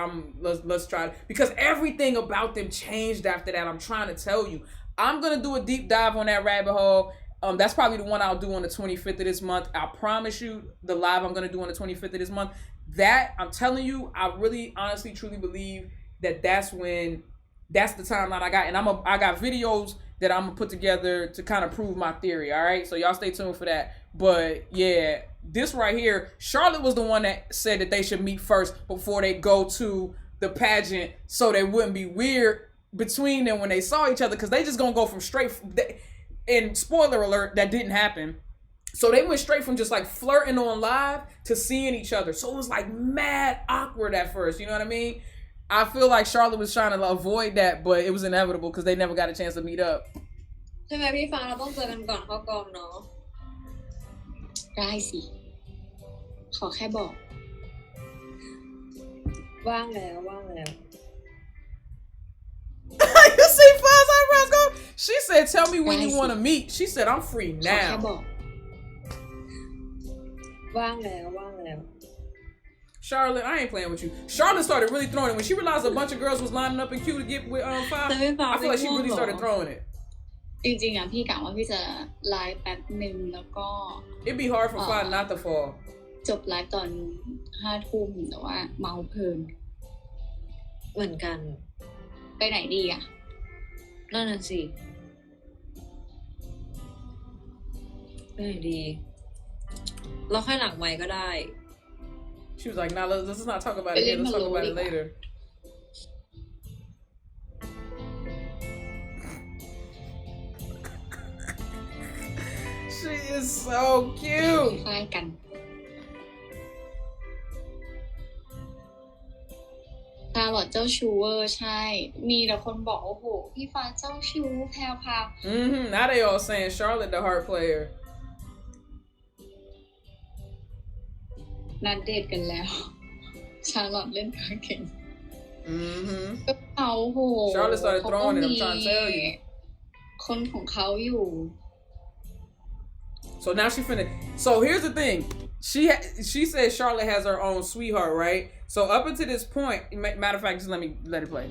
Speaker 1: let's try it. Because everything about them changed after that. I'm trying to tell you. I'm going to do a deep dive on that rabbit hole. That's probably the one I'll do on the 25th of this month. I promise you, the live I'm going to do on the 25th of this month. That, I'm telling you, I really, honestly, truly believe that's the timeline I got. And I got videos that I'm going to put together to kind of prove my theory, all right? So y'all stay tuned for that. But yeah, this right here, Charlotte was the one that said that they should meet first before they go to the pageant, so they wouldn't be weird between them when they saw each other, because they just gonna go from and spoiler alert, that didn't happen. So they went straight from just like flirting on live to seeing each other. So it was like mad awkward at first, you know what I mean? I feel like Charlotte was trying to avoid that, but it was inevitable because they never got a chance to meet up.
Speaker 2: ใช่ไหมพี่ฟ้าเราต้องเจอกันก่อนเข้ากองเนาะ
Speaker 3: ได้สิ ขอแค่บอก
Speaker 2: ว่างแล้ว
Speaker 1: You see Fa's eyebrows go? She said, tell me when you want to meet. She said, I'm free
Speaker 3: ขอแค่
Speaker 1: now.
Speaker 3: บอก
Speaker 2: ว่างแล้ว
Speaker 1: Charlotte, I ain't playing with you. Charlotte started really throwing it. When she realized a bunch of girls was lining up in queue to get with Fa, I feel like she really started throwing it.
Speaker 3: จริงๆอ่ะพี่กะว่าพี่จะไลฟ์แป๊บหนึ่งแล้วก็
Speaker 1: It'd be hard for Fa not to fall.
Speaker 3: จบไลฟ์ตอน 5 ทุ่มแต่ว่าเมาเพลิน
Speaker 2: เหมือนกัน
Speaker 3: ไปไหนดีอ่ะ
Speaker 2: นั่นน่ะสิไม่ดีเราค่อยหลังไมค์ก็ได้
Speaker 1: She was like, nah, let's not talk about it here. Let's talk about it later. She is so cute.
Speaker 3: คล้ายกันตาหลอดเจ้าชู้เวอร์ใช่ มีแต่คนบอกโอ้โหพี่ฟ้าเจ้าชู้แพรวพราว
Speaker 1: Now they all saying Charlotte the heart player.
Speaker 3: นัดเดทกันแล้ว ชาร์ลอตเล่นการเก่ง ก็เขาโห
Speaker 1: Charlotte started throwing it. I'm trying to tell you.
Speaker 3: คนของเขาอยู่
Speaker 1: So now she finna. So here's the thing. She said Charlotte has her own sweetheart, right? So up until this point, matter of fact, just let it play.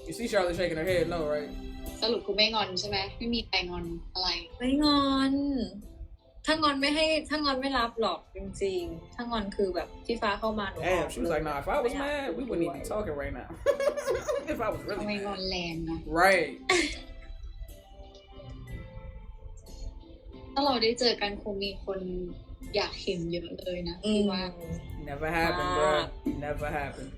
Speaker 1: You see Charlotte shaking her head, no, right?
Speaker 3: สรุปกูไม่งอนใช่ไหมไม่มีใครงอนอะไร
Speaker 2: ไม่งอน ถ้างอนไม่รับหรอกจริงๆถ้างอนคือแบบที่ฟ้าเข้ามาหนู
Speaker 1: Damn, she was like, nah, if I was mad, we wouldn't even be talking right now. If I was
Speaker 3: ทำไม
Speaker 1: really
Speaker 3: งอนแรงนะ
Speaker 1: right.
Speaker 3: ถ้าเราได้เจอกันคงมีคนอยากเห็นเยอะเลยนะพี่ว่า
Speaker 1: Never happened, bro. Never happened.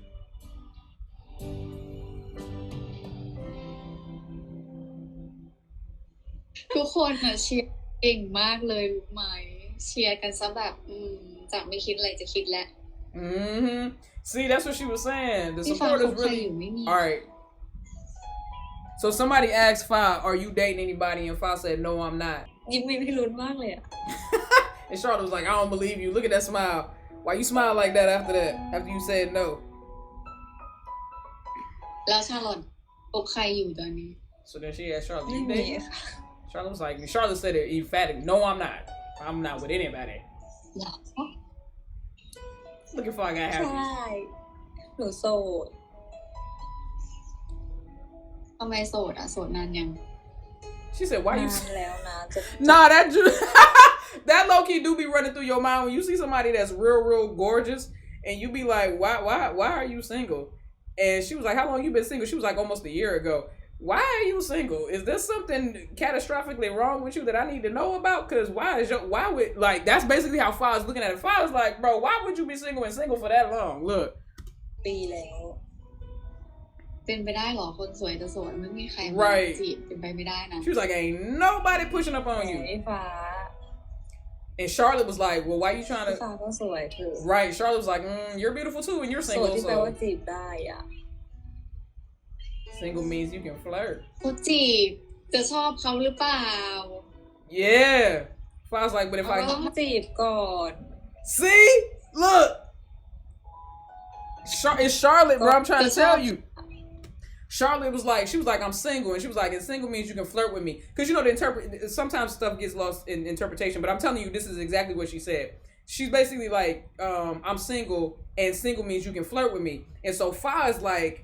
Speaker 3: ทุกคนน่ะเชียร์เก่งมากเลยรู้ไหมเชียร์กันซะแบบจากไม่คิดอะไรจะคิดแล้ว
Speaker 1: See, that's what she was saying. The
Speaker 3: พี่ฟ้า
Speaker 1: support
Speaker 3: ค
Speaker 1: is
Speaker 3: บใครอ
Speaker 1: really
Speaker 3: ยู่ไม่มี
Speaker 1: all right. So somebody asked Fa, "Are you dating anybody?" And Fa said, "No, I'm not."
Speaker 2: ยิ้มมีพิรุธมากเลยอะ
Speaker 1: And Charlotte was like, "I don't believe you. Look at that smile. Why you smile like that after that? After you said no?"
Speaker 3: แล้วชาลอตคบใครอยู่ตอนนี้
Speaker 1: So then she asked Charlotte,
Speaker 2: ไม่
Speaker 1: you
Speaker 2: มี
Speaker 1: dating?
Speaker 2: ค่ะ
Speaker 1: Charlotte was like, Charlotte said it emphatic, no, I'm not. I'm not with anybody.
Speaker 3: หรอ
Speaker 1: Looking for a guy
Speaker 2: ใช่
Speaker 1: happy.
Speaker 2: หนูโสด
Speaker 3: ทำไมโสดอ่ะโสดนานยัง
Speaker 1: She said, why
Speaker 2: นา
Speaker 1: you...
Speaker 2: นแล้วนะจะ
Speaker 1: Nah, that low-key do be running through your mind when you see somebody that's real gorgeous and you be like, why are you single? And she was like, how long you been single? She was like, almost a year ago. Why are you single? Is there something catastrophically wrong with you that I need to know about? Because why would, like, that's basically how Father's looking at it. Father's like, bro, why would you be single and single for that long? Look.
Speaker 2: ปีแล้ว
Speaker 3: เป็นไปได้เหรอคนสวยจะโสดไม่มีใครมา
Speaker 1: Right.
Speaker 3: จีบเป็นไปไม่ได้นะ
Speaker 1: She was like, ain't nobody pushing up on
Speaker 2: ไอ้
Speaker 1: you.
Speaker 2: ฟ้า
Speaker 1: And Charlotte was like, well, why you trying
Speaker 2: ฟ้า
Speaker 1: to...
Speaker 2: ก็สวยเถอะ
Speaker 1: Right. Charlotte was like, you're beautiful too and you're
Speaker 2: โสด
Speaker 1: single,
Speaker 2: ที่แปลว่า
Speaker 1: so...
Speaker 2: จีบได้อ่ะ
Speaker 1: Single means you can flirt.
Speaker 3: เขาจีบจะชอบเขาหรือเปล่า
Speaker 1: Yeah. Father's like, but if
Speaker 2: เรา
Speaker 1: I...
Speaker 2: ต้องจีบก่อน
Speaker 1: See? Look. It's Charlotte, bro. I'm trying to tell you. Charlotte was like, I'm single. And she was like, and single means you can flirt with me. Because, you know, sometimes stuff gets lost in interpretation. But I'm telling you, this is exactly what she said. She's basically like, I'm single. And single means you can flirt with me. And so Fa is like,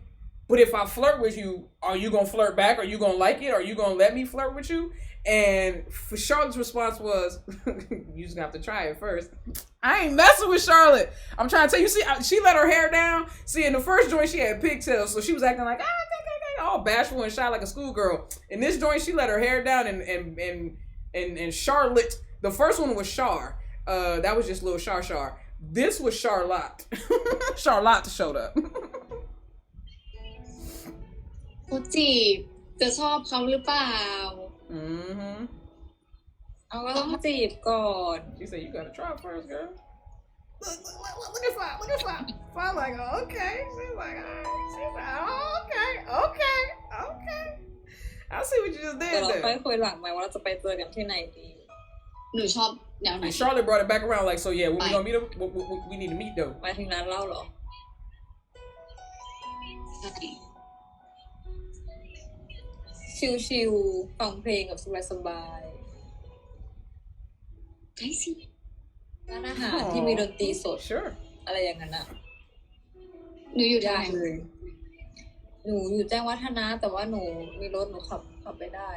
Speaker 1: but if I flirt with you, are you going to flirt back? Are you going to like it? Are you going to let me flirt with you? And for Charlotte's response was, you just have to try it first. I ain't messing with Charlotte. I'm trying to tell you, see, she let her hair down. See, in the first joint, she had pigtails, so she was acting like, all bashful and shy like a schoolgirl. In this joint, she let her hair down, and Charlotte, the first one was Char. That was just little Char. This was Charlotte. Charlotte showed up.
Speaker 3: เขาจีบจะชอบเขาหรือเปล่า
Speaker 1: Mm-hmm.
Speaker 2: เอาก็ต้องจีบก่อน
Speaker 1: She said, you gotta try first, girl. Look at Fa. Look at Fa. Fa like, oh, okay. She's like, all right. She's like, oh, okay. I see what you just
Speaker 2: แต่
Speaker 1: did
Speaker 2: เราค่อย
Speaker 1: there.
Speaker 2: คุยหลังไหมว่าเราจะไปเจอกันที่ไหนดี
Speaker 3: หนูชอบแนวไหน
Speaker 1: And Charlotte brought it back around like, so yeah, when we gonna meet up? We need to meet though.
Speaker 2: หมายถึงร้านเหล้าเหรอ
Speaker 3: ใช่
Speaker 2: ชิลๆฟังเพลงแบบสบาย
Speaker 3: ใช่สิ
Speaker 2: ๆร้านอาหารที่มีดนตรีสด
Speaker 1: Sure.
Speaker 2: อะไรอย่างนั้นอ่ะ
Speaker 3: หนูอยู่ที่
Speaker 2: ได้
Speaker 3: ไหน
Speaker 2: เลย หนูอยู่แจ้งวัฒนะแต่ว่าหนูมีรถหนูขับไปได้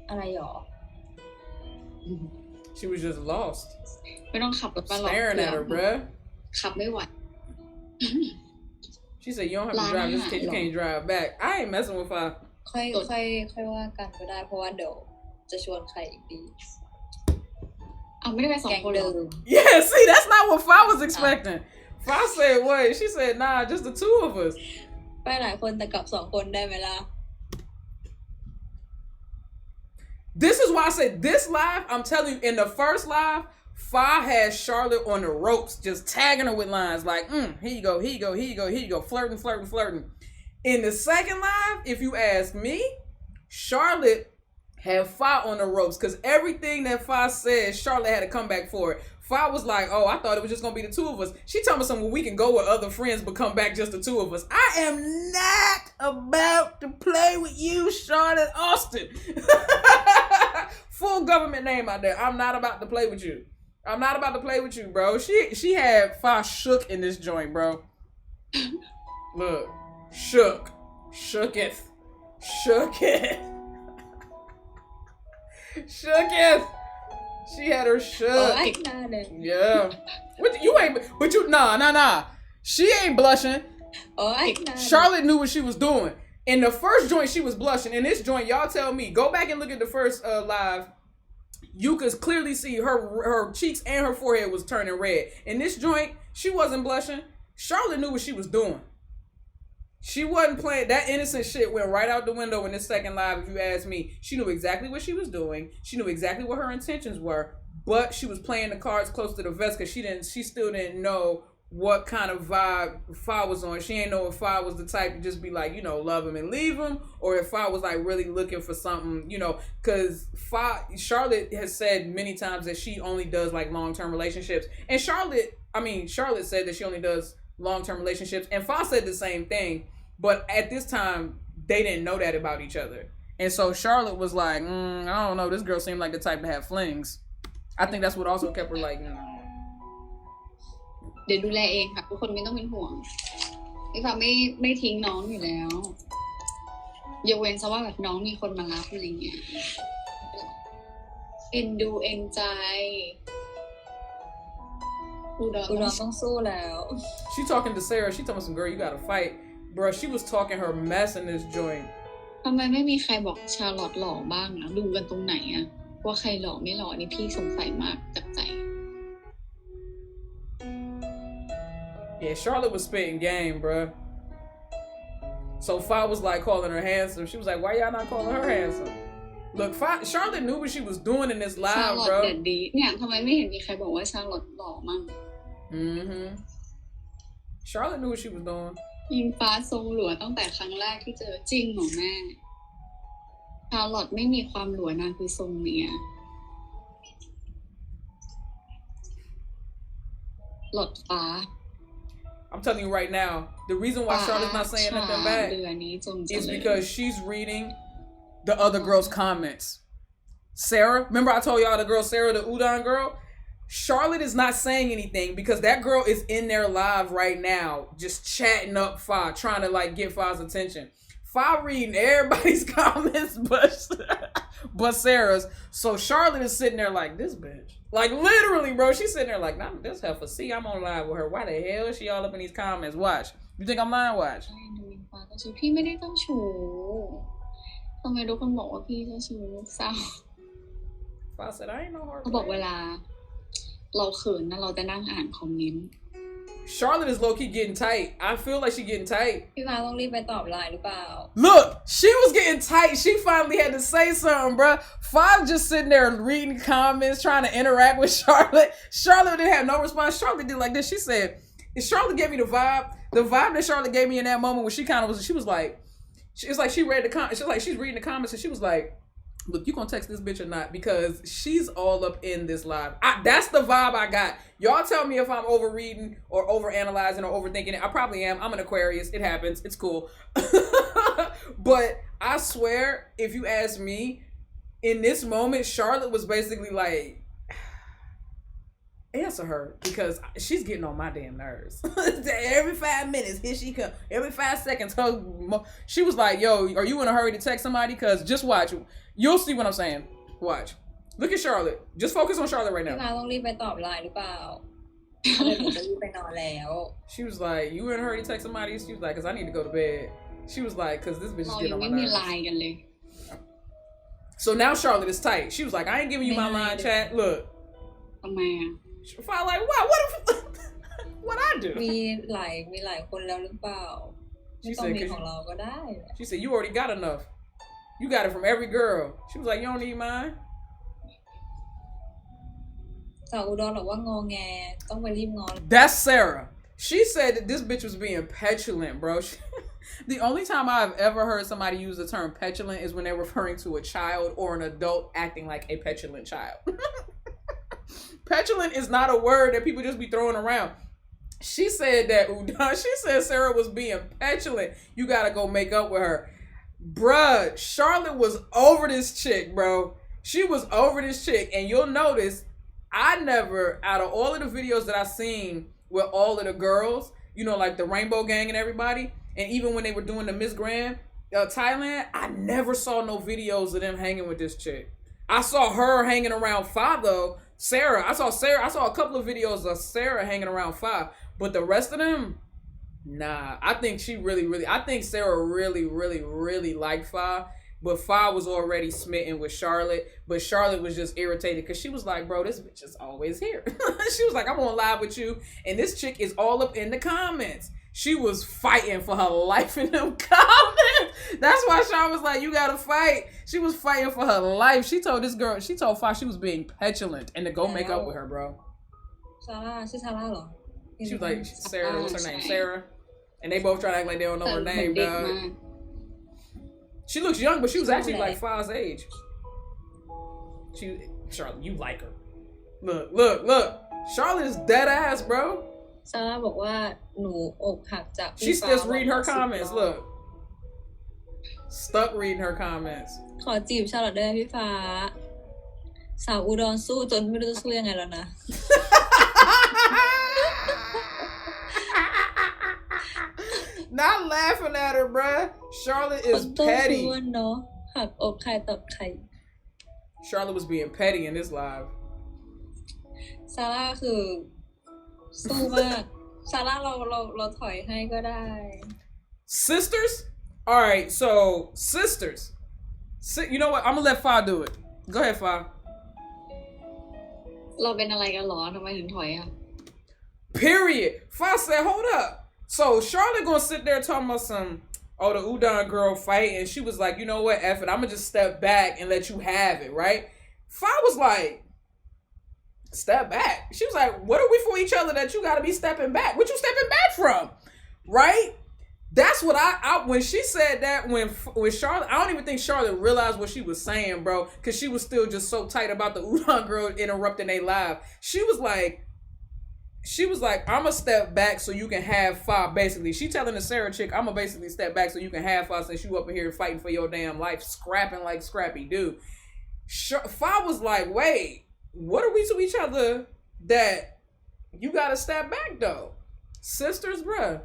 Speaker 2: อะไรหรอ
Speaker 1: She was just lost.
Speaker 3: ไม่ต้องขับรถมาหรอก
Speaker 1: Staring at her, bruh.
Speaker 3: ขับไม่ไหว
Speaker 1: She said, you don't have to drive this kid, you can't drive back. I ain't messing with Fa.
Speaker 2: ค่อยว่ากันก็ได้เพราะว่าเดี๋ยวจะชวนใครอีกดี
Speaker 3: เอาไม่ได้ไปสอ
Speaker 2: แก
Speaker 3: ง
Speaker 2: ง
Speaker 3: คนเหร
Speaker 2: เดิ
Speaker 3: อ
Speaker 2: ม
Speaker 1: Yeah, see, that's not what Fa was expecting. Fa said, what? She said, nah, just the two of us.
Speaker 2: ไปหลายคนแต่กลับ2 คนได้ไหมล่ะ
Speaker 1: This is why I said this live, I'm telling you, in the first live, Fa had Charlotte on the ropes, just tagging her with lines like, here you go, flirting. In the second live, if you ask me, Charlotte had Fa on the ropes because everything that Fa said, Charlotte had to come back for it. Fa was like, oh, I thought it was just going to be the two of us. She told me something, we can go with other friends, but come back just the two of us. I am not about to play with you, Charlotte Austin. Full government name out there. I'm not about to play with you. I'm not about to play with you, bro. She had Fa shook in this joint, bro. Look. Shooketh. She had her
Speaker 2: โอ้
Speaker 1: shook.
Speaker 2: ยน่าเลย
Speaker 1: Yeah. You ain't, but you, nah. She ain't blushing.
Speaker 2: โอ้ยน่าเลย
Speaker 1: Charlotte knew what she was doing. In the first joint, she was blushing. In this joint, y'all tell me. Go back and look at the first live. You could clearly see her cheeks and her forehead was turning red. In this joint, she wasn't blushing. Charlotte knew what she was doing. She wasn't playing. That innocent shit went right out the window in this second live, if you ask me. She knew exactly what she was doing. She knew exactly what her intentions were. But she was playing the cards close to the vest because she still didn't know what kind of vibe Fa was on. She ain't know if Fa was the type to just be like, you know, love him and leave him, or if Fa was like really looking for something, you know, because Charlotte has said many times that she only does like long-term relationships. And Charlotte said that she only does long-term relationships, and Fa said the same thing, but at this time they didn't know that about each other. And so Charlotte was like, I don't know, this girl seemed like the type to have flings. I think that's what also kept her like,
Speaker 3: เดี๋ยวดูแลเองค่ะทุกคนไม่ต้องเป็นห่วงพี่ฟ้าไม่ทิ้งน้องอยู่แล้วยกเว้นซะว่าแบบน้องมีคนมารับอะไรเงี้ยเอ็นดูเอ็นใจอุดร
Speaker 2: ต้องสู้แล้ว
Speaker 1: She talking to Sarah. She told me some girl, you gotta fight, bro. She was talking her mess in this joint.
Speaker 3: ทำไมไม่มีใครบอกชาร์ลอตหล่อบ้างนะดูกันตรงไหนอะว่าใครหล่อไม่หล่อนี่พี่สงสัยมากจากใจ
Speaker 1: Yeah, Charlotte was spitting game, bro. So Fa was like calling her handsome. She was like, why y'all not calling her handsome? Look, Charlotte knew what she was doing in this live, bro.
Speaker 3: ชาร์ลอตเด็ดดีเนี่ยทำไมไม่เห็นมีใครบอกว่าชาร์ลอตหล่อมั่ง
Speaker 1: Charlotte knew what she was doing.
Speaker 3: ยิงฟ้าทรงหลัวตั้งแต่ครั้งแรกที่เจอจริงเหรอแม่ชาร์ลอตไม่มีความหลัวนางคือทรงเมียหลดฟ้า
Speaker 1: I'm telling you right now, the reason why Charlotte's not saying nothing bad is because she's reading the other girl's comments. Sarah, remember I told y'all the girl Sarah, the udon girl? Charlotte is not saying anything because that girl is in their live right now, just chatting up Fa, trying to like get Fa's attention. Fa reading everybody's comments but Sarah's. So Charlotte is sitting there like, this bitch. Like literally, bro, she's sitting there like, nah, this heifer. See, I'm on live with her. Why the hell is she all up in these comments? Watch. You think I'm lying? Watch.
Speaker 3: พี่ไม่ได้เจ้าชู้ทำไมทุกคนบอกว่าพี่เจ้าชู้เศร้า
Speaker 1: Fa said, I ain't no hard.
Speaker 3: เขาบอกเวลาเราเขินนะเราจะนั่งอ่านคอมเมนต์
Speaker 1: Charlotte is low-key getting tight. I feel like she getting tight.
Speaker 2: พี่ฟ้าต้องรีบไปตอบไลน์หรือเปล่า
Speaker 1: Look, she was getting tight. She finally had to say something, bro. Five just sitting there reading comments, trying to interact with Charlotte. Charlotte didn't have no response. Charlotte did like this. She said, Charlotte gave me the vibe that Charlotte gave me in that moment when she kind of was, she was like, it's like she read the comments. She's like, she's reading the comments and she was like, look, you gonna text this bitch or not? Because she's all up in this live. That's the vibe I got. Y'all tell me if I'm overreading or overanalyzing or overthinking it. I probably am. I'm an Aquarius. It happens. It's cool. But I swear, if you ask me, in this moment, Charlotte was basically like, answer her because she's getting on my damn nerves. Every 5 minutes, here she come. Every 5 seconds, she was like, yo, are you in a hurry to text somebody? Because just watch. You'll see what I'm saying. Watch. Look at Charlotte. Just focus on Charlotte right now.
Speaker 2: พี่ฟ้าต้องรีบไปตอบไลน์หรือเปล่าหนูจะรีบไปนอนแล้ว
Speaker 1: She was like, you in a hurry to text somebody? She was like, because I need to go to bed. She was like, because this bitch is getting on my nerves.
Speaker 3: ไลน์กันเลย
Speaker 1: So now Charlotte is tight. She was like, I ain't giving you my line chat. Look.
Speaker 3: ทำไมอ่ะ
Speaker 1: She was like, wow, what if, what I do?
Speaker 2: มีหลายคนแล้วหรือเปล่าไม่ต้องมีของเราก็ได้
Speaker 1: She said, you already got enough. You got it from every girl. She was like, you don't need mine.
Speaker 2: สาวอุดรบอกว่างอแงต้องไปรีบงอ
Speaker 1: That's Sarah. She said that this bitch was being petulant, bro. The only time I've ever heard somebody use the term petulant is when they're referring to a child or an adult acting like a petulant child. Petulant is not a word that people just be throwing around. She said that she said Sarah was being petulant. You gotta go make up with her. Bruh, Charlotte was over this chick, bro. She was over this chick. And you'll notice, I never, out of all of the videos that I've seen with all of the girls, you know, like the Rainbow Gang and everybody, and even when they were doing the Miss Grand Thailand, I never saw no videos of them hanging with this chick. I saw her hanging around Fa though. Sarah, I saw a couple of videos of Sarah hanging around Fa, but the rest of them, nah. I think I think Sarah really liked Fa, but Fa was already smitten with Charlotte, but Charlotte was just irritated because she was like, bro, this bitch is always here. She was like, I'm on live with you, and this chick is all up in the comments. She was fighting for her life in them comments. That's why Sean was like, you gotta fight. She was fighting for her life. She told Fa she was being petulant and to go make up with her, bro.
Speaker 2: ซาร่าชื่อซาร่าเหรอ
Speaker 1: She was like Sarah. What's her name? Sarah. And they both try to act like they don't know her
Speaker 3: เหมือน
Speaker 1: name,
Speaker 3: เด็ก
Speaker 1: dog.
Speaker 3: มาก
Speaker 1: She looks young, but she was actually
Speaker 2: Charlotte.
Speaker 1: like Fa's age. Charlotte, you like her. Look. Charlotte is dead ass, bro.
Speaker 2: ซาร่าบอกว่าหนูอกหักจากพี่
Speaker 1: She's
Speaker 2: ฟ้า
Speaker 1: just reading her
Speaker 2: 10
Speaker 1: comments.
Speaker 2: รอบ
Speaker 1: Look. Stuck reading her comments.
Speaker 2: ขอจีบชาลอตได้ไหมพี่ฟ้า สาวอุดรสู้จนไม่รู้จะสู้ยังไงแล้วนะ
Speaker 1: Not laughing at her, bruh. Charlotte
Speaker 2: คน
Speaker 1: is
Speaker 2: โตสู้
Speaker 1: petty.
Speaker 2: เนาะหักอกใครตอบใคร
Speaker 1: Charlotte was being petty in this live.
Speaker 2: ซาร่าคือสู้มาก ซาร่าเราถอยให้ก็ได้
Speaker 1: Sisters? All right, so sisters. You know what? I'm gonna let Fa do it. Go ahead, Fa.
Speaker 3: เราเป็นอะไรกันหรอทำไมถึงถอยอ่ะ
Speaker 1: Period. Fa said, hold up. So Charlotte gonna sit there talking about the udon girl fight, and she was like, you know what, F it, I'm gonna just step back and let you have it, right? Fa was like, step back. She was like, what are we for each other that you gotta be stepping back? What you stepping back from? Right? That's what I when she said that, when Charlotte, I don't even think Charlotte realized what she was saying, bro, because she was still just so tight about the udon girl interrupting their live. She was like, I'ma step back so you can have Fa, basically. She telling the Sarah chick, I'ma basically step back so you can have Fa, since you up in here fighting for your damn life, scrapping like Scrappy dude. Fa was like, wait, what are we to each other that you gotta step back though? Sisters, bruh.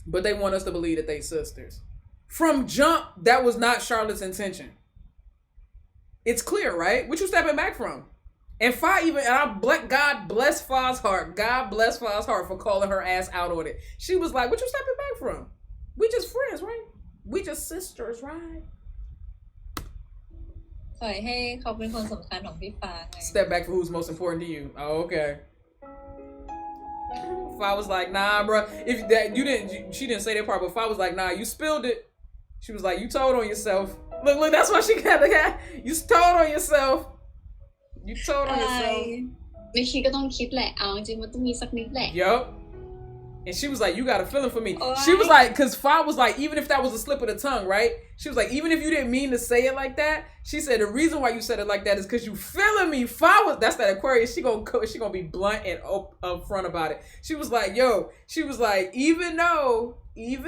Speaker 1: But they want us to believe that they sisters. From jump, that was not Charlotte's intention. It's clear, right? What you stepping back from? And Fa even, and God bless Fa's heart. God bless Fa's heart for calling her ass out on it. She was like, what you stepping back from? We just friends, right? We just sisters, right?
Speaker 2: ถอยให้เขาเป็นคนสำคัญของพี่ฟ้าไง
Speaker 1: Step back for who's most important to you. Oh, okay. Fa was like, nah, bro. If that you didn't, she didn't say that part, but Fa was like, nah, you spilled it. She was like, you told on yourself. Look, that's why she got the guy. You told on yourself. You told on yourself.
Speaker 3: ไม่คิดก็ต้องคิดแหละ เอาจริงๆมันต้องมีสักนิดแหละ
Speaker 1: Yup. And she was like, you got a feeling for me.
Speaker 2: All
Speaker 1: She was
Speaker 2: right.
Speaker 1: like, because Fa was like, even if that was a slip of the tongue, right? She was like, even if you didn't mean to say it like that, she said the reason why you said it like that is because you feeling me. Fa was, that's that Aquarius. She gonna be blunt and up front about it. She was like, she was like, even though you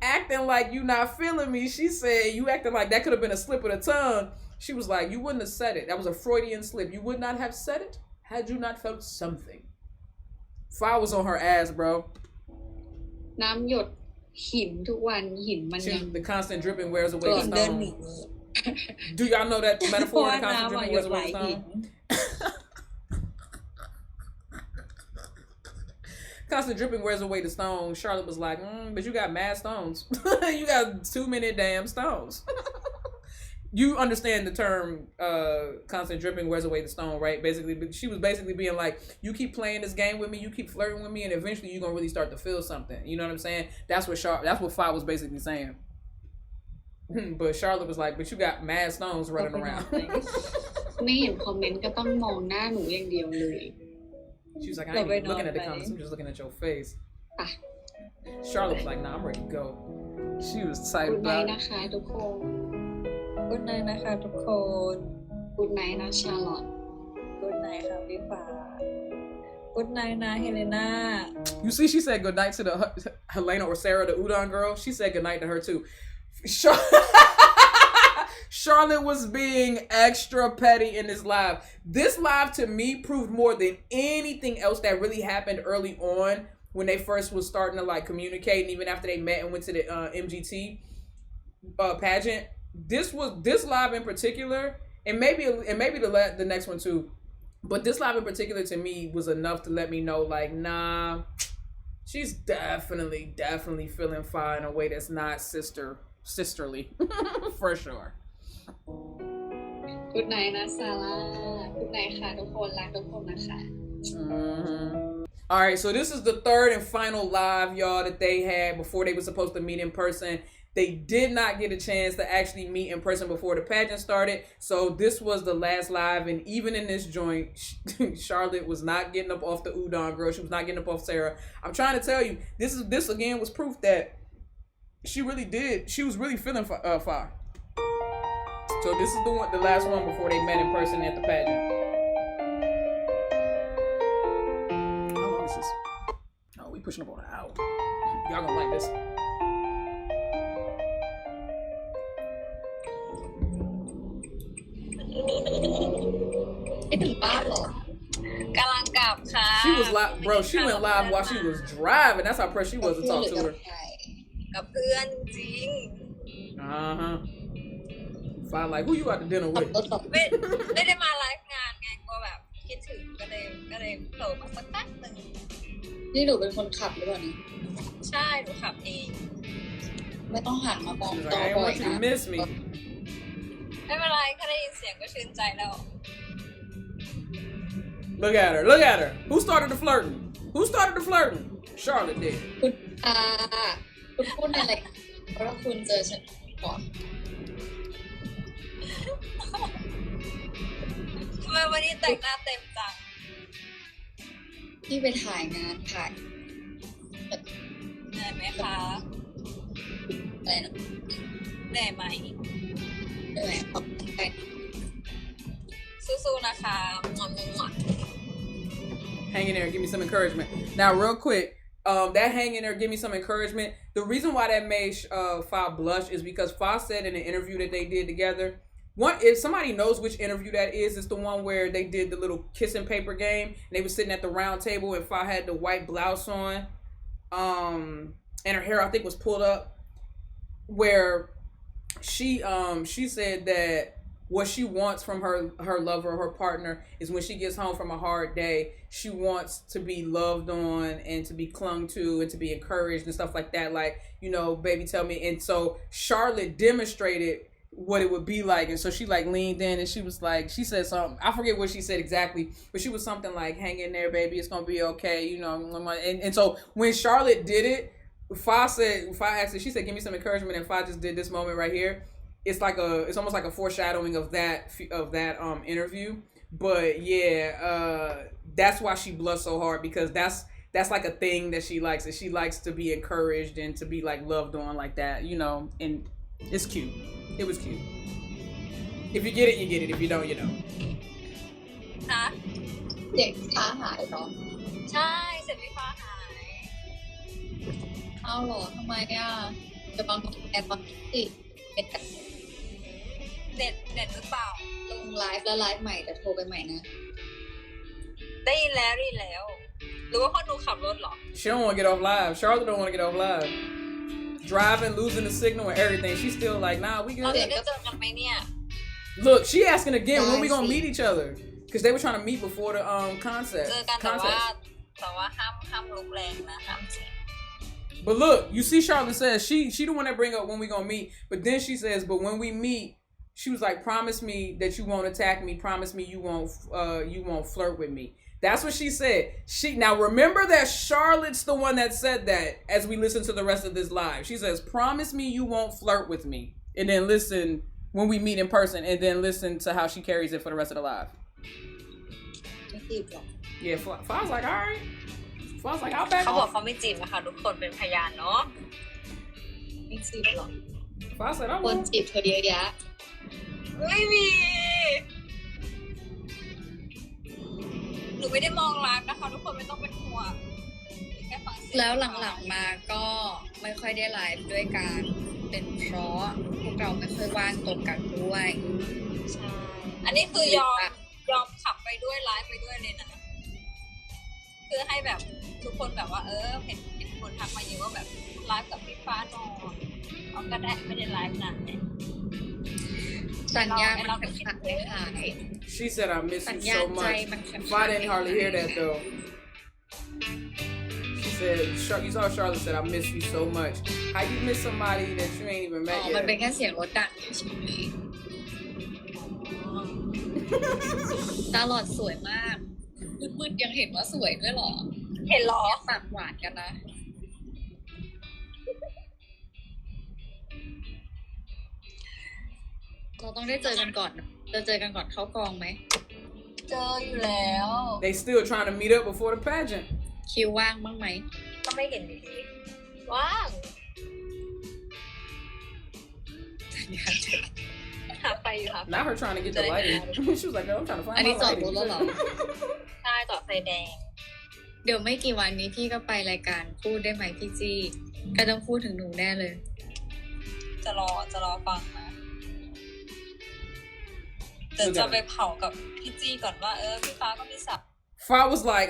Speaker 1: acting like you not feeling me, she said you acting like that could have been a slip of the tongue. She was like, you wouldn't have said it. That was a Freudian slip. You would not have said it had you not felt something. Fa was on her ass, bro.
Speaker 3: น้ำหยดหินทุกวันหินมันยัง
Speaker 1: The constant dripping wears away
Speaker 2: ก่อ
Speaker 1: the
Speaker 2: นเดินหนี
Speaker 1: stone. Do y'all know that
Speaker 2: เพราะ
Speaker 1: metaphor?
Speaker 2: ว่า
Speaker 1: The constant
Speaker 2: น้ำ
Speaker 1: dripping
Speaker 2: หย
Speaker 1: wears
Speaker 2: ดไหล
Speaker 1: away the
Speaker 2: หิน
Speaker 1: stone. Constant dripping wears away the stone. Charlotte was like, but you got mad stones. You got too many damn stones. You understand the term constant dripping wears away the stone, right? Basically, but she was basically being like, you keep playing this game with me, you keep flirting with me, and eventually you're gonna really start to feel something. You know what I'm saying? That's what Fa was basically saying. But Charlotte was like, but you got mad stones running around.
Speaker 3: ไม่เห็นคอมเมนต์ก็ต้องมองหน้าหนูอย่างเดียวเลย
Speaker 1: She was like, I ain't even looking at the comments, I'm just looking at your face. Charlotte was like, nah, I'm ready to go. She was tight
Speaker 3: กูดไน
Speaker 1: about
Speaker 3: ท์
Speaker 1: it.
Speaker 3: นะคะทุกคน
Speaker 2: กุดไนท์นะคะทุกคน
Speaker 3: กูดไนท์นะชาร์ลอต
Speaker 2: กุดไนท์ค่ะพี่ฟ้ากุดไนท์นะเฮเลนา
Speaker 1: You see, she said goodnight to the Helena or Sarah, the udon girl. She said goodnight to her too. Charlotte was being extra petty in this live. This live to me proved more than anything else that really happened early on when they first was starting to like communicate, and even after they met and went to the MGT pageant. This live in particular, and maybe the next one too, but this live in particular to me was enough to let me know like, nah, she's definitely feeling Fa in a way that's not sisterly for sure.
Speaker 3: กูดไนท์นะซาร่ากูดไนท์ค่ะทุกคนรักทุกคนนะคะ
Speaker 1: All right, so this is the third and final live, y'all, that they had before they were supposed to meet in person. They did not get a chance to actually meet in person before the pageant started. So this was the last live. And even in this joint, Charlotte was not getting up off the udon girl. She was not getting up off Sarah. I'm trying to tell you, this again was proof that she really did. She was really feeling fire. So this is the last one before they met in person at the pageant. How long is this? Oh, we pushing up on an hour. Y'all gonna like this.
Speaker 3: ไม่ถึงบ้านเหรอ
Speaker 4: กำลังกลับค่ะ
Speaker 1: She was live, bro. She went live while she was driving. That's how pressed she was to talk to her.
Speaker 4: กับเพื่อนจริง
Speaker 1: Fine, like who you out to dinner with?
Speaker 4: ไม่ได้มาไลฟ์งานไงกลัวแบบคิดถึงก็เลยโผล่มาสักแป๊บนึง
Speaker 3: นี่หนูเป็นคนขับหรือเปล่านี่
Speaker 4: ใช่หนูขับเอง
Speaker 3: ไม่ต้องหันมามอง
Speaker 1: She's
Speaker 3: จ
Speaker 1: like,
Speaker 3: อ
Speaker 1: I ain't
Speaker 3: บ่อย
Speaker 1: want you
Speaker 3: นะ
Speaker 1: to miss me.
Speaker 4: ไม่เป็นไรแค่ได้ยินเสียงก็ชื่นใจแล้ว
Speaker 1: Look at her. Look at her. Who started the flirting? Who started the flirting? Charlotte did.
Speaker 3: คุณคุณพูดอะไรเพราะว่าคุณเจอฉันก่อน
Speaker 4: ทำไมวันนี้แต่งหน้าเต็มจัง
Speaker 3: ที่ไปถ่ายงานถ่าย
Speaker 4: เหนื่อยไหมคะ
Speaker 3: อะไรนะ
Speaker 4: เหนื่อยไหม
Speaker 3: เหนื่อยออกกำลังกาย
Speaker 4: สู้ๆนะคะงอน
Speaker 1: Hang in there and give me some encouragement. Now, real quick, that hang in there, give me some encouragement. The reason why that made Fa blush is because Fa said in an interview that they did together. If somebody knows which interview that is, it's the one where they did the little kissing paper game and they were sitting at the round table and Fa had the white blouse on, and her hair I think was pulled up. Where she said that what she wants from her lover, her partner, is when she gets home from a hard day, she wants to be loved on and to be clung to and to be encouraged and stuff like that. Like, you know, baby, tell me. And so Charlotte demonstrated what it would be like. And so she like leaned in and she was like, she said something. I forget what she said exactly, but she was something like, hang in there, baby. It's going to be okay. You know, and so when Charlotte did it, Fa asked her, she said, give me some encouragement. And Fa just did this moment right here. It's almost like a foreshadowing of that interview. But yeah, that's why she blushed so hard, because that's like a thing that she likes. And she likes to be encouraged and to be like loved on like that, you know, and it's cute. It was cute. If you get it, you get it. If you don't, you don't.
Speaker 4: ฮะ
Speaker 3: เด็กค้าหายเหรอ
Speaker 4: ใช่เสร็จพี่ฟ้าหาย
Speaker 3: เอาเหรอทำไมอ่ะจะบางแอบบางติเป็นการ
Speaker 4: เน็ตหรือเปล่า
Speaker 3: ลงไลฟ์แล้วไลฟ์ใหม่แต่โทรไปใหม่นะ
Speaker 4: ได้ยินแล้วหรือว่าพ่อหนูขับรถเหรอ
Speaker 1: She don't want to get off live. Charlotte don't want to get off live. Driving, losing the signal and everything. She's still like, nah, we
Speaker 4: เรา
Speaker 1: good.
Speaker 4: จะได้เจอกันไหมเนี่ย
Speaker 1: Look, she asking again when we gonna meet each other, because they were trying to meet before the
Speaker 4: เจอกันแต่ว่า
Speaker 1: contest.
Speaker 4: ห้ามลุกแรงนะห้ามเสียง
Speaker 1: But look, you see, Charlotte says she the one that bring up when we gonna meet, but then she says, but when we meet, she was like, promise me that you won't attack me. Promise me you won't flirt with me. That's what she said. Now remember that Charlotte's the one that said that as we listen to the rest of this live. She says, promise me you won't flirt with me. And then listen when we meet in person, and then listen to how she carries it for the rest of the live.
Speaker 3: ไม่จีบหรอก
Speaker 1: Yeah, Fla's like, all right. Fla's like, I'll back
Speaker 4: เขาบอก
Speaker 1: off.
Speaker 4: เขาไม่จีบนะคะทุกคนเป็นพยานเนาะ
Speaker 3: ไม่จีบหรอก
Speaker 1: Fla said, I
Speaker 3: คน
Speaker 1: won't.
Speaker 3: จีบเธอเยอะแยะ
Speaker 4: ไม่มีหนูไม่ได้มองไลฟ์นะคะทุกคนไม่ต้องเป็นห่วงแค่ฟังเสียง
Speaker 3: แล้วหลังๆมาก็ไม่ค่อยได้ไลฟ์ด้วยกันเป็นเพราะพวกเราไม่ค่อยว่างตรงกันด้วย
Speaker 4: ใช่อันนี้คือยอมขับไปด้วยไลฟ์ไปด้วยเลยนะเพื่อให้แบบทุกคนแบบว่าเห็นคนทักมาเยอะว่าแบบไลฟ์กับพี่ฟ้าหนอนเอาก็ได้ไม่ได้ไลฟ์นานเนี่ย
Speaker 3: สัญญามันขัดไม่หาย
Speaker 1: She said, I miss
Speaker 3: สัญ
Speaker 1: you
Speaker 3: ญา
Speaker 1: so
Speaker 3: ใจ
Speaker 1: much.
Speaker 3: มันขัด
Speaker 1: Fla didn't hardly hear that though. She said, you saw Charlotte said, I miss you so much. How you miss somebody that you ain't even
Speaker 3: อ๋อ
Speaker 1: met
Speaker 3: มันเป็น
Speaker 1: yet?
Speaker 3: แค่เสียงรถดังเฉยๆตาหลอดสวยมากมืดๆยังเห็นว่าสวยด้วยเหรอ
Speaker 4: เห็นเหรอ
Speaker 3: ปากหวานกันนะ เราต้องได้เจอกันก่อนจะเจอกันก่อนเข้ากองไหม
Speaker 4: เจออยู่แล้ว
Speaker 1: They still trying to meet up before the pageant.
Speaker 3: คิวว่างบ้างไหม
Speaker 4: ก็ไม่เห็นดีๆว่างหาไปอยู่ครับ
Speaker 1: Not her trying to get the lighting. She was like, "No, I'm trying to
Speaker 3: อัน
Speaker 1: find
Speaker 3: นี้
Speaker 1: my
Speaker 3: จอด
Speaker 1: lighting."
Speaker 3: รถแล้วเหรอ
Speaker 4: ใช่ต่อไฟแดง
Speaker 3: เดี๋ยวไม่กี่วันนี้พี่ก็ไปรายการพูดได้ไหมพี่จี้ก็ต้องพูดถึงหนูแน่เลย
Speaker 4: จะรอฟังนะจะไปเผากับพี่จี้ก่อนว่าพี่ฟ้าก็มีศัพท์
Speaker 1: Fa was like,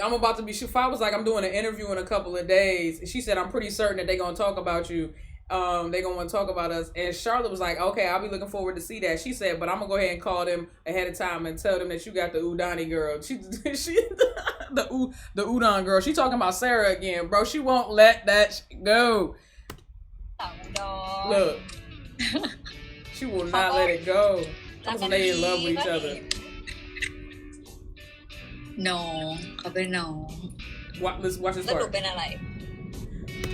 Speaker 1: Fa was like, I'm doing an interview in a couple of days. She said, I'm pretty certain that they're going to talk about you. They're going to want to talk about us. And Charlotte was like, okay, I'll be looking forward to see that. She said, but I'm going to go ahead and call them ahead of time and tell them that you got the Udani girl. The Udon girl. She talking about Sarah again, bro. She won't let that go.
Speaker 4: สาวดอน
Speaker 1: Look. She will not let it go. They in love with each other.
Speaker 3: น้องเขาเป็นน้อง
Speaker 1: Watch this
Speaker 4: แล้วหนู
Speaker 1: part.
Speaker 4: เป็นอะไร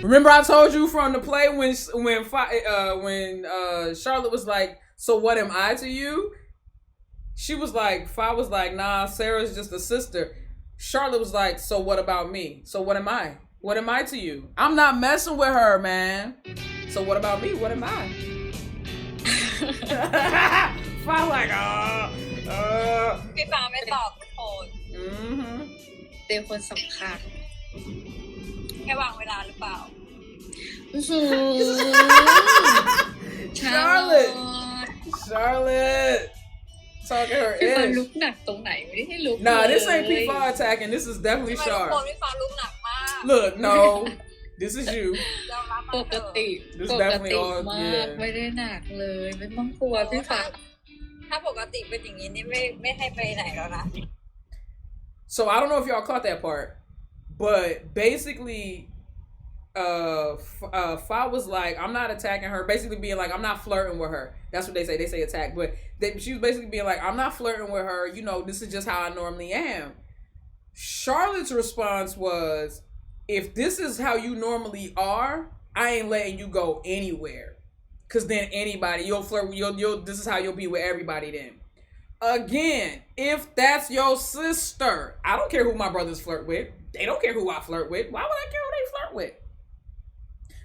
Speaker 1: Remember I told you from the play when Charlotte was like, so what am I to you? She was like, Fa was like, nah, Sarah's just a sister. Charlotte was like, so what about me? So what am I? What am I to you? I'm not messing with her, man. So what about me? What am I? Fa like,
Speaker 4: พี่ฟ้าไม่ตอบโทน
Speaker 3: เป็นคนสำคัญ
Speaker 4: แค่วางเวลาหรือเปล่า
Speaker 1: Charlotte talking her
Speaker 3: พี่ฟ้า
Speaker 1: ish.
Speaker 3: ลุกหนักตรงไหนไม่ได้ให้ลุก
Speaker 1: Nah, this
Speaker 3: เลย
Speaker 1: ain't P5 attacking. This is definitely
Speaker 4: ทำไมทุก
Speaker 1: Char.
Speaker 4: คนพี่ฟ้าลุกหนักมาก
Speaker 1: Look, no, this is you.
Speaker 4: ยอมรับ
Speaker 3: ป
Speaker 4: มัน
Speaker 3: ก
Speaker 4: เถอะ
Speaker 3: ติ
Speaker 1: This
Speaker 3: ปก
Speaker 1: definitely
Speaker 3: ติ
Speaker 1: all
Speaker 3: มาก
Speaker 1: yeah.
Speaker 3: ไม่ได้หนักเลยไม่ต้องกลัวพี่ฟ้า
Speaker 4: ถ้าปกติเป็นอย่างนี้นี่ไม่ให้ไปไหนแล้วนะ
Speaker 1: So I don't know if y'all caught that part, but basically, Fa was like, I'm not attacking her. Basically being like, I'm not flirting with her. That's what they say. They say attack, but she was basically being like, I'm not flirting with her. You know, this is just how I normally am. Charlotte's response was, if this is how you normally are, I ain't letting you go anywhere. Cause then anybody, you'll flirt, this is how you'll be with everybody then. Again, if that's your sister, I don't care who my brothers flirt with. They don't care who I flirt with. Why would I care who they flirt with?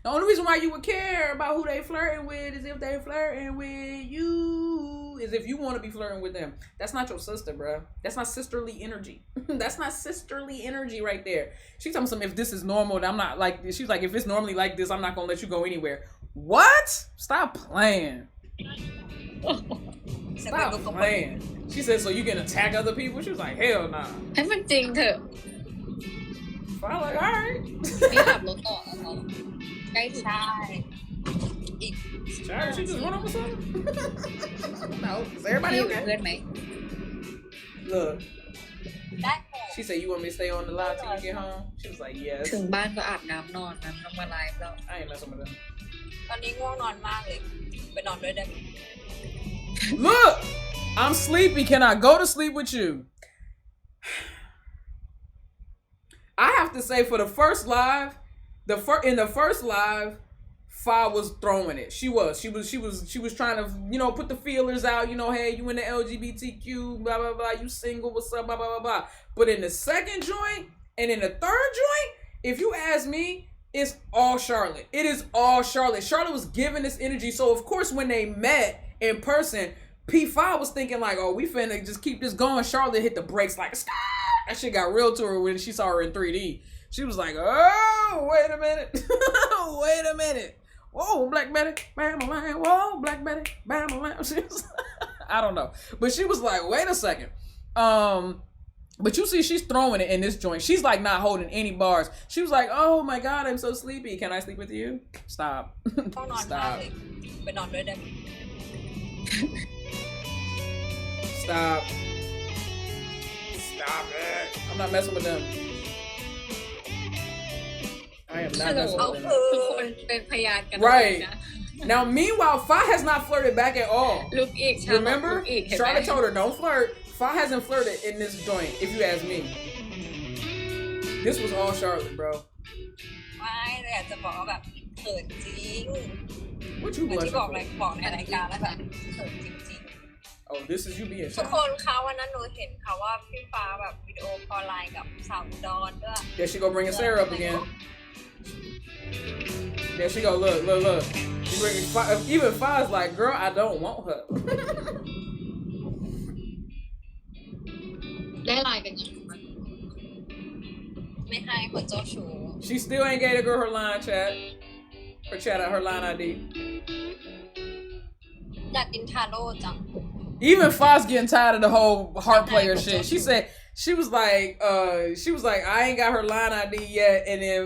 Speaker 1: The only reason why you would care about who they flirting with is if they flirting with you. Is if you want to be flirting with them. That's not your sister, bro. That's not sisterly energy. That's not sisterly energy right there. She's telling me if this is normal, I'm not like this. She's like, if it's normally like this, I'm not gonna let you go anywhere. What? Stop playing. Stop playing. She said, so you can attack other people? She was like, hell nah.
Speaker 3: ให้มันจริงเถอะ
Speaker 1: I'm like, all right.
Speaker 3: นี่ขับรถต่อแล้วเหรอใกล้ถึง
Speaker 4: ใช่ อีก
Speaker 1: Sorry, she just run over something? No. Is everybody
Speaker 3: พี่อยู่เป็น
Speaker 1: okay?
Speaker 3: เพื่อนไหม
Speaker 1: Look.
Speaker 4: ได้หมด
Speaker 1: She said, you want me to stay on the live till you get home? She was like, yes.
Speaker 3: ถึงบ้านก็อาบน้ำนอนนะต้องมาไลฟ์แล้ว
Speaker 1: I ain't messing with them.
Speaker 4: ตอนนี้ง่วงนอนมากเลย ไปนอนด้วยได้ไหม
Speaker 1: Look! I'm sleepy. Can I go to sleep with you? I have to say, for the first live, in the first live, Fa was throwing it. She was trying to, put the feelers out. Hey, you in the LGBTQ, blah blah blah. You single? What's up? Blah blah blah blah. But in the second joint and in the third joint, if you ask me, it's all Charlotte. It is all Charlotte. Charlotte was giving this energy. So of course, when they met in person, P5 was thinking like, oh, we finna just keep this going. Charlotte hit the brakes like, that shit got real to her when she saw her in 3D. She was like, oh, wait a minute. Wait a minute. Whoa, Black Betty, bam, bam, whoa, Black Betty, bam, bam. I don't know. But she was like, wait a second. But you see, she's throwing it in this joint. She's like not holding any bars. She was like, oh my God, I'm so sleepy. Can I sleep with you? Stop.
Speaker 4: ต้องนอนมากเลย ไปนอนด้วยได้ไหม
Speaker 1: Stop. Stop it. I'm not messing with them. I am not messing
Speaker 3: เอา
Speaker 1: with
Speaker 3: ทุ
Speaker 1: them.
Speaker 3: กคนเป็นพยานกัน
Speaker 1: Right.
Speaker 3: นะ
Speaker 1: Now, meanwhile, Fa has not flirted back at all.
Speaker 3: ลุกอีกชาลอตลุ
Speaker 1: Remember?
Speaker 3: กอีกเห็นไหม
Speaker 1: Charlotte told her, don't flirt. Fa hasn't flirted in this joint, if you ask me. This was all Charlotte, bro.
Speaker 4: ไม่แต่อยากจะบอกว่าแบบเขินจริง
Speaker 1: What you
Speaker 4: เหมือนที่
Speaker 1: blushing
Speaker 4: บอก
Speaker 1: for?
Speaker 4: ในรายการแล้วแบบเขินจริง
Speaker 1: Oh, this is you being
Speaker 4: ทุก
Speaker 1: shy.
Speaker 4: คนคะวันนั้นหนูเห็นค่ะว่าพี่ฟ้าแบบวิดีโอคอลไลน์กับสาวอุดรด้วย
Speaker 1: There she go bringing Sarah up again. There she go. Look. She bringing even Five's like, girl, I don't want her.
Speaker 3: ได้ไลน์กันอยู่
Speaker 4: ไม่ให้คนเจ้าชู้
Speaker 1: She still ain't gave the girl her line chat. Her line ID.
Speaker 4: อยากกินทาโร่จัง
Speaker 1: Even Fox getting tired of the whole heart player shit. She was like, I ain't got her line ID yet, and then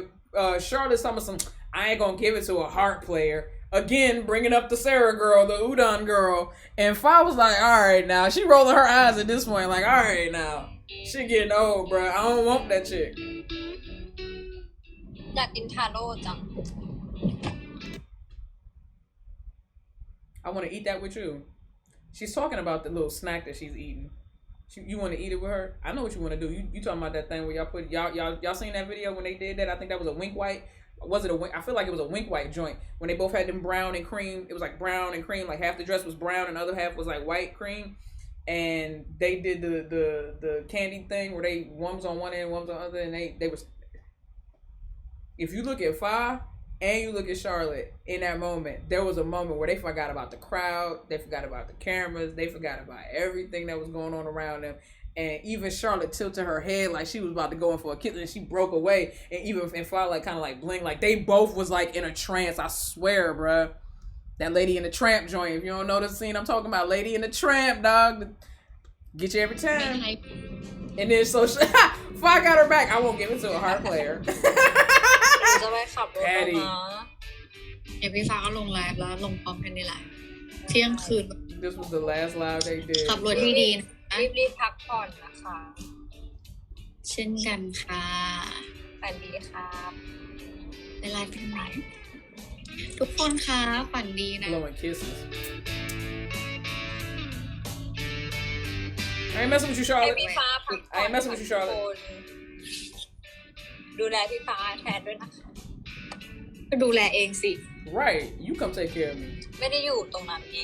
Speaker 1: Charlotte's talking some, I ain't gonna give it to a heart player. Again, bringing up the Sarah girl, the udon girl, and Fox was like, all right now. She rolling her eyes at this point, like, all right now. She getting old, bro. I don't want that chick.
Speaker 4: อยากกินทาโร่จัง
Speaker 1: I want to eat that with you. She's talking about the little snack that she's eating. You want to eat it with her? I know what you want to do. You talking about that thing where y'all put y'all seen that video when they did that? I think that was a Wink White. Was it a Wink? I feel like it was a Wink White joint when they both had them brown and cream. It was like brown and cream. Like half the dress was brown and the other half was like white cream. And they did the candy thing where they one was on one end, one was on the other, and they was. If you look at Five and you look at Charlotte in that moment, there was a moment where they forgot about the crowd, they forgot about the cameras, they forgot about everything that was going on around them. And even Charlotte tilted her head like she was about to go in for a kiss, and she broke away. And even Five like kind of like blinked, like they both was like in a trance. I swear, bruh. That Lady in the Tramp joint. If you don't know the scene I'm talking about, Lady in the Tramp, dog. Get you every time. And then so Five got her back. I won't give it to a heart player.
Speaker 4: จะไปขับรถมา
Speaker 3: เดี๋ยวพี่ฟ้าก็ลงไลฟ์แล้วลงพร้อมกันนี่แหละเที่ยงคืน
Speaker 1: This was the last live they did.
Speaker 3: ขับรถดีๆนะ
Speaker 4: รีบพักผ่อนนะคะ
Speaker 3: เช่นกันค่ะ
Speaker 4: ฝันดีครับ
Speaker 3: ไปไลฟ์กันไหมทุกคนคะฝันดีนะ
Speaker 1: Blowing kisses. I ain't messing with you,
Speaker 4: ให้
Speaker 1: Charlotte.
Speaker 4: พี่ฟ้าพักผ่อน
Speaker 1: I ain't messing with you, Charlotte.
Speaker 4: ดูแลพี่ฟ้าแทนด้วยนะคะ
Speaker 3: ก็ดูแลเองสิ
Speaker 1: Right. You come take care of me.
Speaker 4: ไม่ได้อยู่ตรงนั้นไง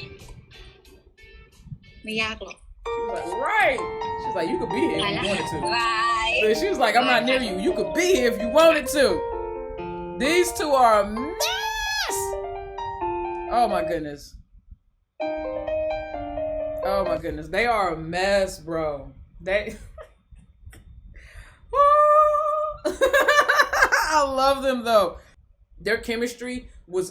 Speaker 3: ไม่ยากหรอก
Speaker 1: She was like, right. She's like, you could be here if you wanted to.
Speaker 4: บาย
Speaker 1: But she was like, I'm not near you. You could be here if you wanted to. These two are a mess. Oh my goodness. Oh my goodness. They are a mess, bro. They I love them though. Their chemistry was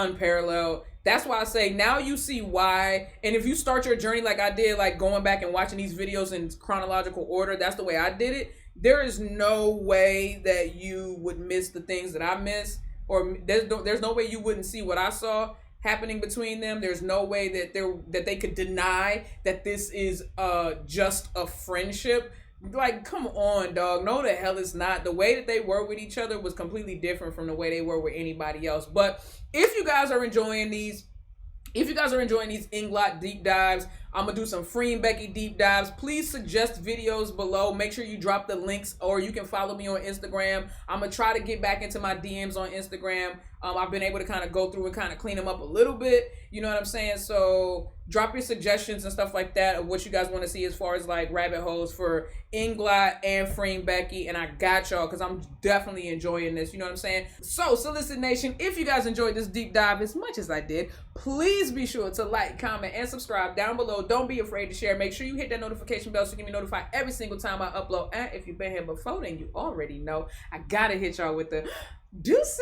Speaker 1: unparalleled. That's why I say now you see why. And if you start your journey like I did, like going back and watching these videos in chronological order, that's the way I did it. There is no way that you would miss the things that I miss, or there's no way you wouldn't see what I saw happening between them. There's no way that they could deny that this is just a friendship. Like, come on, dog. No, the hell it's not. The way that they were with each other was completely different from the way they were with anybody else. But if you guys are enjoying these Englot deep dives, I'm gonna do some Free and Becky deep dives. Please suggest videos below. Make sure you drop the links, or you can follow me on Instagram. I'm gonna try to get back into my DMs on Instagram. I've been able to kind of go through and kind of clean them up a little bit. You know what I'm saying? So drop your suggestions and stuff like that of what you guys want to see as far as like rabbit holes for Englot and Free and Becky. And I got y'all because I'm definitely enjoying this. You know what I'm saying? So Solicit Nation, if you guys enjoyed this deep dive as much as I did, please be sure to like, comment, and subscribe down below. Don't be afraid to share. Make sure you hit that notification bell so you can be notified every single time I upload. And if you've been here before, then you already know I gotta hit y'all with the deuces.